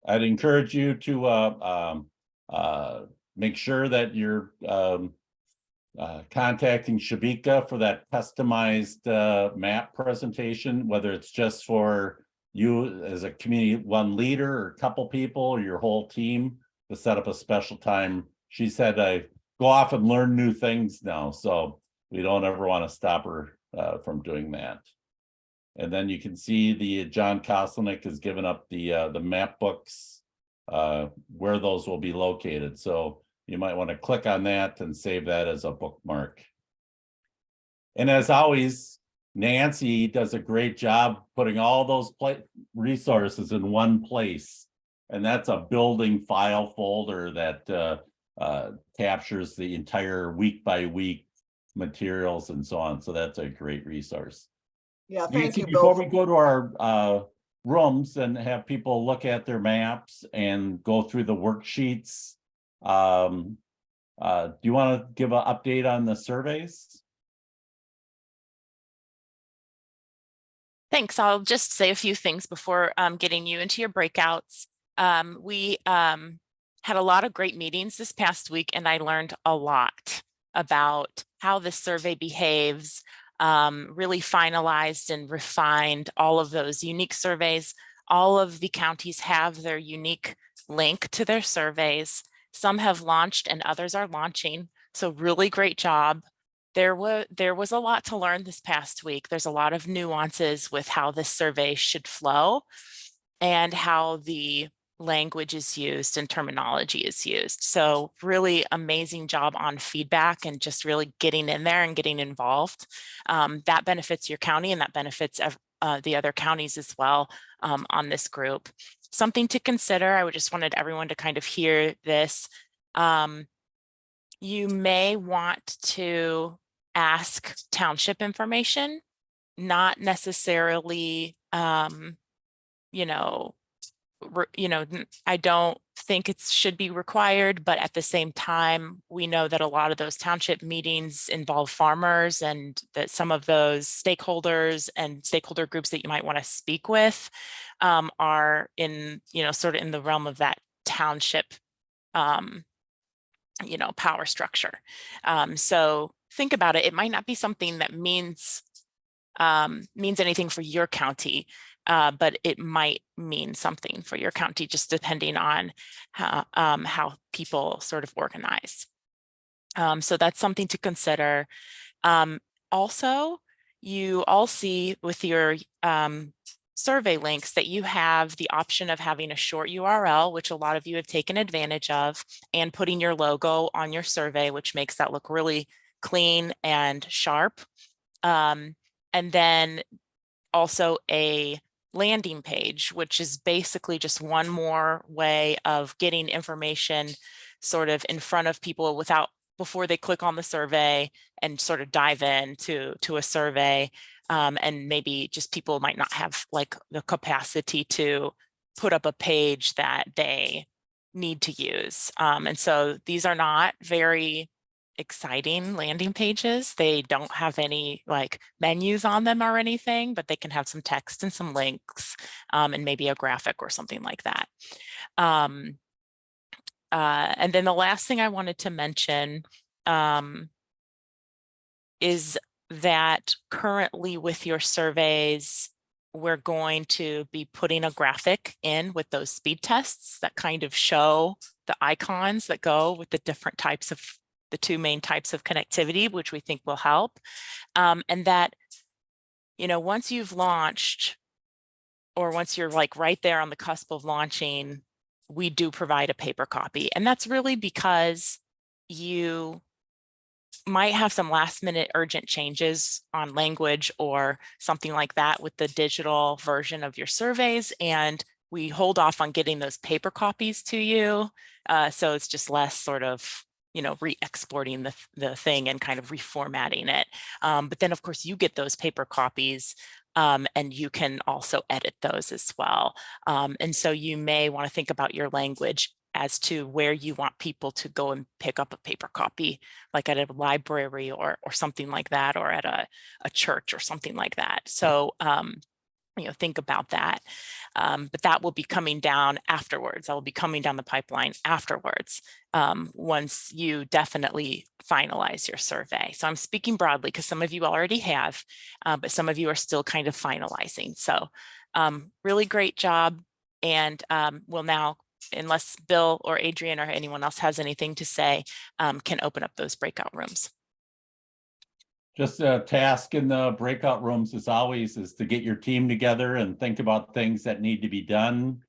I'd encourage you to make sure that you're contacting Shubhika for that customized map presentation, whether it's just for you as a community one leader or a couple people or your whole team, to set up a special time. She said I go off and learn new things now, so we don't ever want to stop her from doing that. And then you can see the John Kostelnik has given up the map books, where those will be located. So you might want to click on that and save that as a bookmark. And as always, Nancy does a great job putting all those resources in one place. And that's a building file folder that captures the entire week by week materials and so on. So that's a great resource. Yeah, thank you, Before Bill. we go to our rooms and have people look at their maps and go through the worksheets, do you want to give an update on the surveys? Thanks. I'll just say a few things before getting you into your breakouts. We had a lot of great meetings this past week, and I learned a lot about how this survey behaves, really finalized and refined all of those unique surveys. All of the counties have their unique link to their surveys. Some have launched and others are launching. So really great job. There was a lot to learn this past week. There's a lot of nuances with how this survey should flow and how the language is used and terminology is used. So really amazing job on feedback and just really getting in there and getting involved. That benefits your county and that benefits the other counties as well on this group. Something to consider, I just wanted everyone to kind of hear this. You may want to ask township information, not necessarily, I don't think it should be required, but at the same time, we know that a lot of those township meetings involve farmers and that some of those stakeholders and stakeholder groups that you might want to speak with are in, sort of in the realm of that township, power structure. So think about it. It might not be something that means anything for your county, but it might mean something for your county, just depending on how people sort of organize. So that's something to consider. Also, you all see with your survey links that you have the option of having a short URL, which a lot of you have taken advantage of, and putting your logo on your survey, which makes that look really clean and sharp. And then also a landing page, which is basically just one more way of getting information sort of in front of people before they click on the survey and sort of dive into a survey. And maybe just people might not have like the capacity to put up a page that they need to use. And so these are not very exciting landing pages. They don't have any like menus on them or anything, but they can have some text and some links and maybe a graphic or something like that. And then the last thing I wanted to mention is that currently with your surveys, we're going to be putting a graphic in with those speed tests that kind of show the icons that go with the different types of the two main types of connectivity, which we think will help. And that, once you've launched or once you're like right there on the cusp of launching, we do provide a paper copy. And that's really because you might have some last minute urgent changes on language or something like that with the digital version of your surveys. And we hold off on getting those paper copies to you. So it's just less sort of, re-exporting the thing and kind of reformatting it. But then of course you get those paper copies and you can also edit those as well. And so you may want to think about your language as to where you want people to go and pick up a paper copy, like at a library or something like that, or at a church or something like that. So, think about that. But that will be coming down afterwards. That will be coming down the pipeline afterwards, once you definitely finalize your survey. So I'm speaking broadly because some of you already have, but some of you are still kind of finalizing. So really great job. And we'll now, unless Bill or Adrian or anyone else has anything to say, can open up those breakout rooms. Just a task in the breakout rooms, as always, is to get your team together and think about things that need to be done.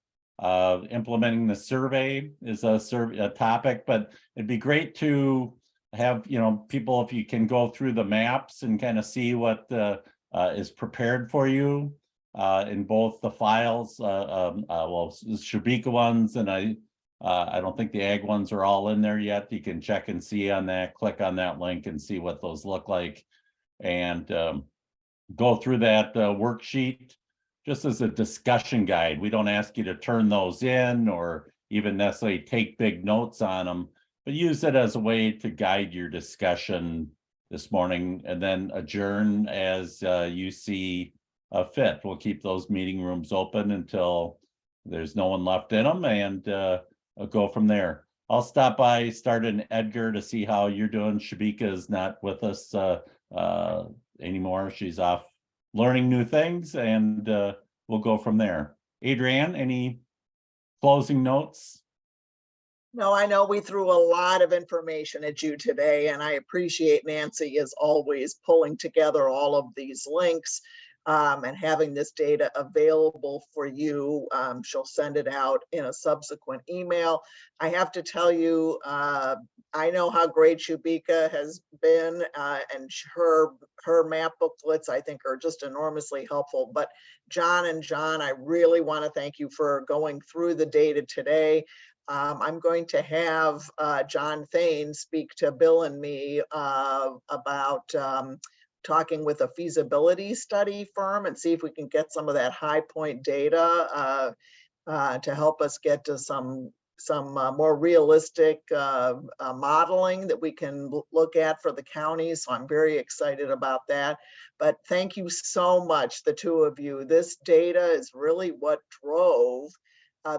Implementing the survey is a topic, but it'd be great to have, people, if you can go through the maps and kind of see what is prepared for you in both the files, well, the Shubhika ones, and I don't think the ag ones are all in there yet. You can check and see on that, click on that link and see what those look like. And go through that worksheet just as a discussion guide. We don't ask you to turn those in or even necessarily take big notes on them, but use it as a way to guide your discussion this morning, and then adjourn as you see fit. We'll keep those meeting rooms open until there's no one left in them, and I'll go from there. I'll stop by, start in Edgar to see how you're doing. Shubhika is not with us anymore. She's off learning new things, and we'll go from there. Adrienne, any closing notes? No, I know we threw a lot of information at you today, and I appreciate Nancy as always pulling together all of these links and having this data available for you. She'll send it out in a subsequent email. I have to tell you, I know how great Shubhika has been, and her map booklets, I think, are just enormously helpful. But John, I really want to thank you for going through the data today. I'm going to have John Thane speak to Bill and me about talking with a feasibility study firm and see if we can get some of that high point data to help us get to some more realistic modeling that we can look at for the county. So I'm very excited about that. But thank you so much, the two of you. This data is really what drove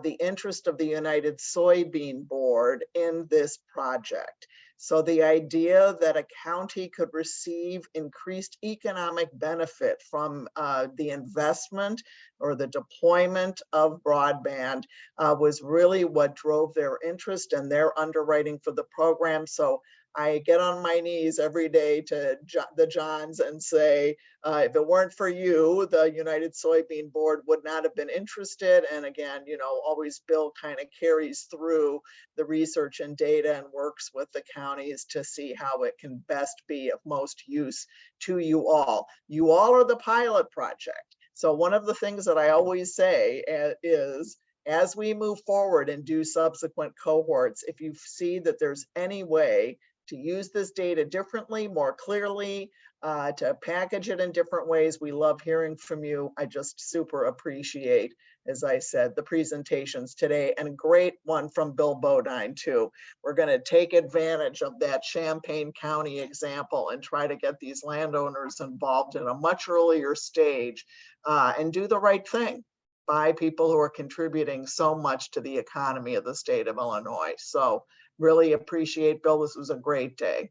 the interest of the United Soybean Board in this project. So the idea that a county could receive increased economic benefit from the investment or the deployment of broadband was really what drove their interest and their underwriting for the program. So I get on my knees every day to the Johns and say, if it weren't for you, the United Soybean Board would not have been interested. And again, you know, always Bill kind of carries through the research and data and works with the counties to see how it can best be of most use to you all. You all are the pilot project. So one of the things that I always say is, as we move forward and do subsequent cohorts, if you see that there's any way to use this data differently, more clearly, to package it in different ways, we love hearing from you. I just super appreciate, as I said, the presentations today, and a great one from Bill Bodine too. We're going to take advantage of that Champaign County example and try to get these landowners involved in a much earlier stage and do the right thing by people who are contributing so much to the economy of the state of Illinois. So really appreciate, Bill. This was a great day.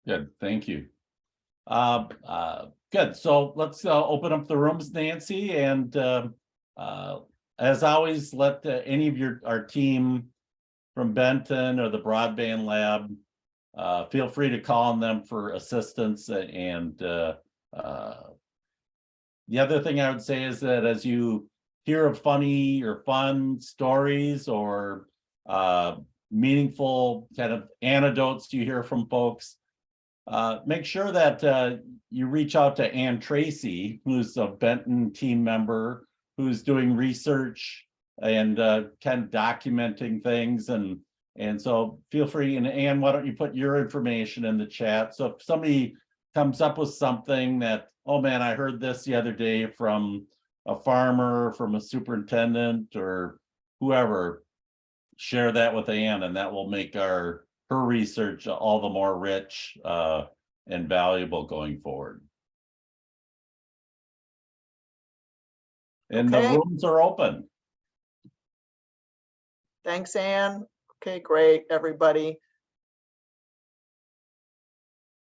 Good, thank you. Good, so let's open up the rooms, Nancy, and as always, let any of our team from Benton or the Broadband Lab feel free to call on them for assistance. And the other thing I would say is that as you hear of funny or fun stories or meaningful kind of anecdotes you hear from folks, make sure that you reach out to Ann Tracy, who's a Benton team member, who's doing research and kind of documenting things. And so feel free, and Ann, why don't you put your information in the chat? So if somebody comes up with something that, oh man, I heard this the other day from a farmer, from a superintendent, or whoever, share that with Ann, and that will make her research all the more rich and valuable going forward. And Okay. the rooms are open. Thanks, Ann. Okay, great, everybody.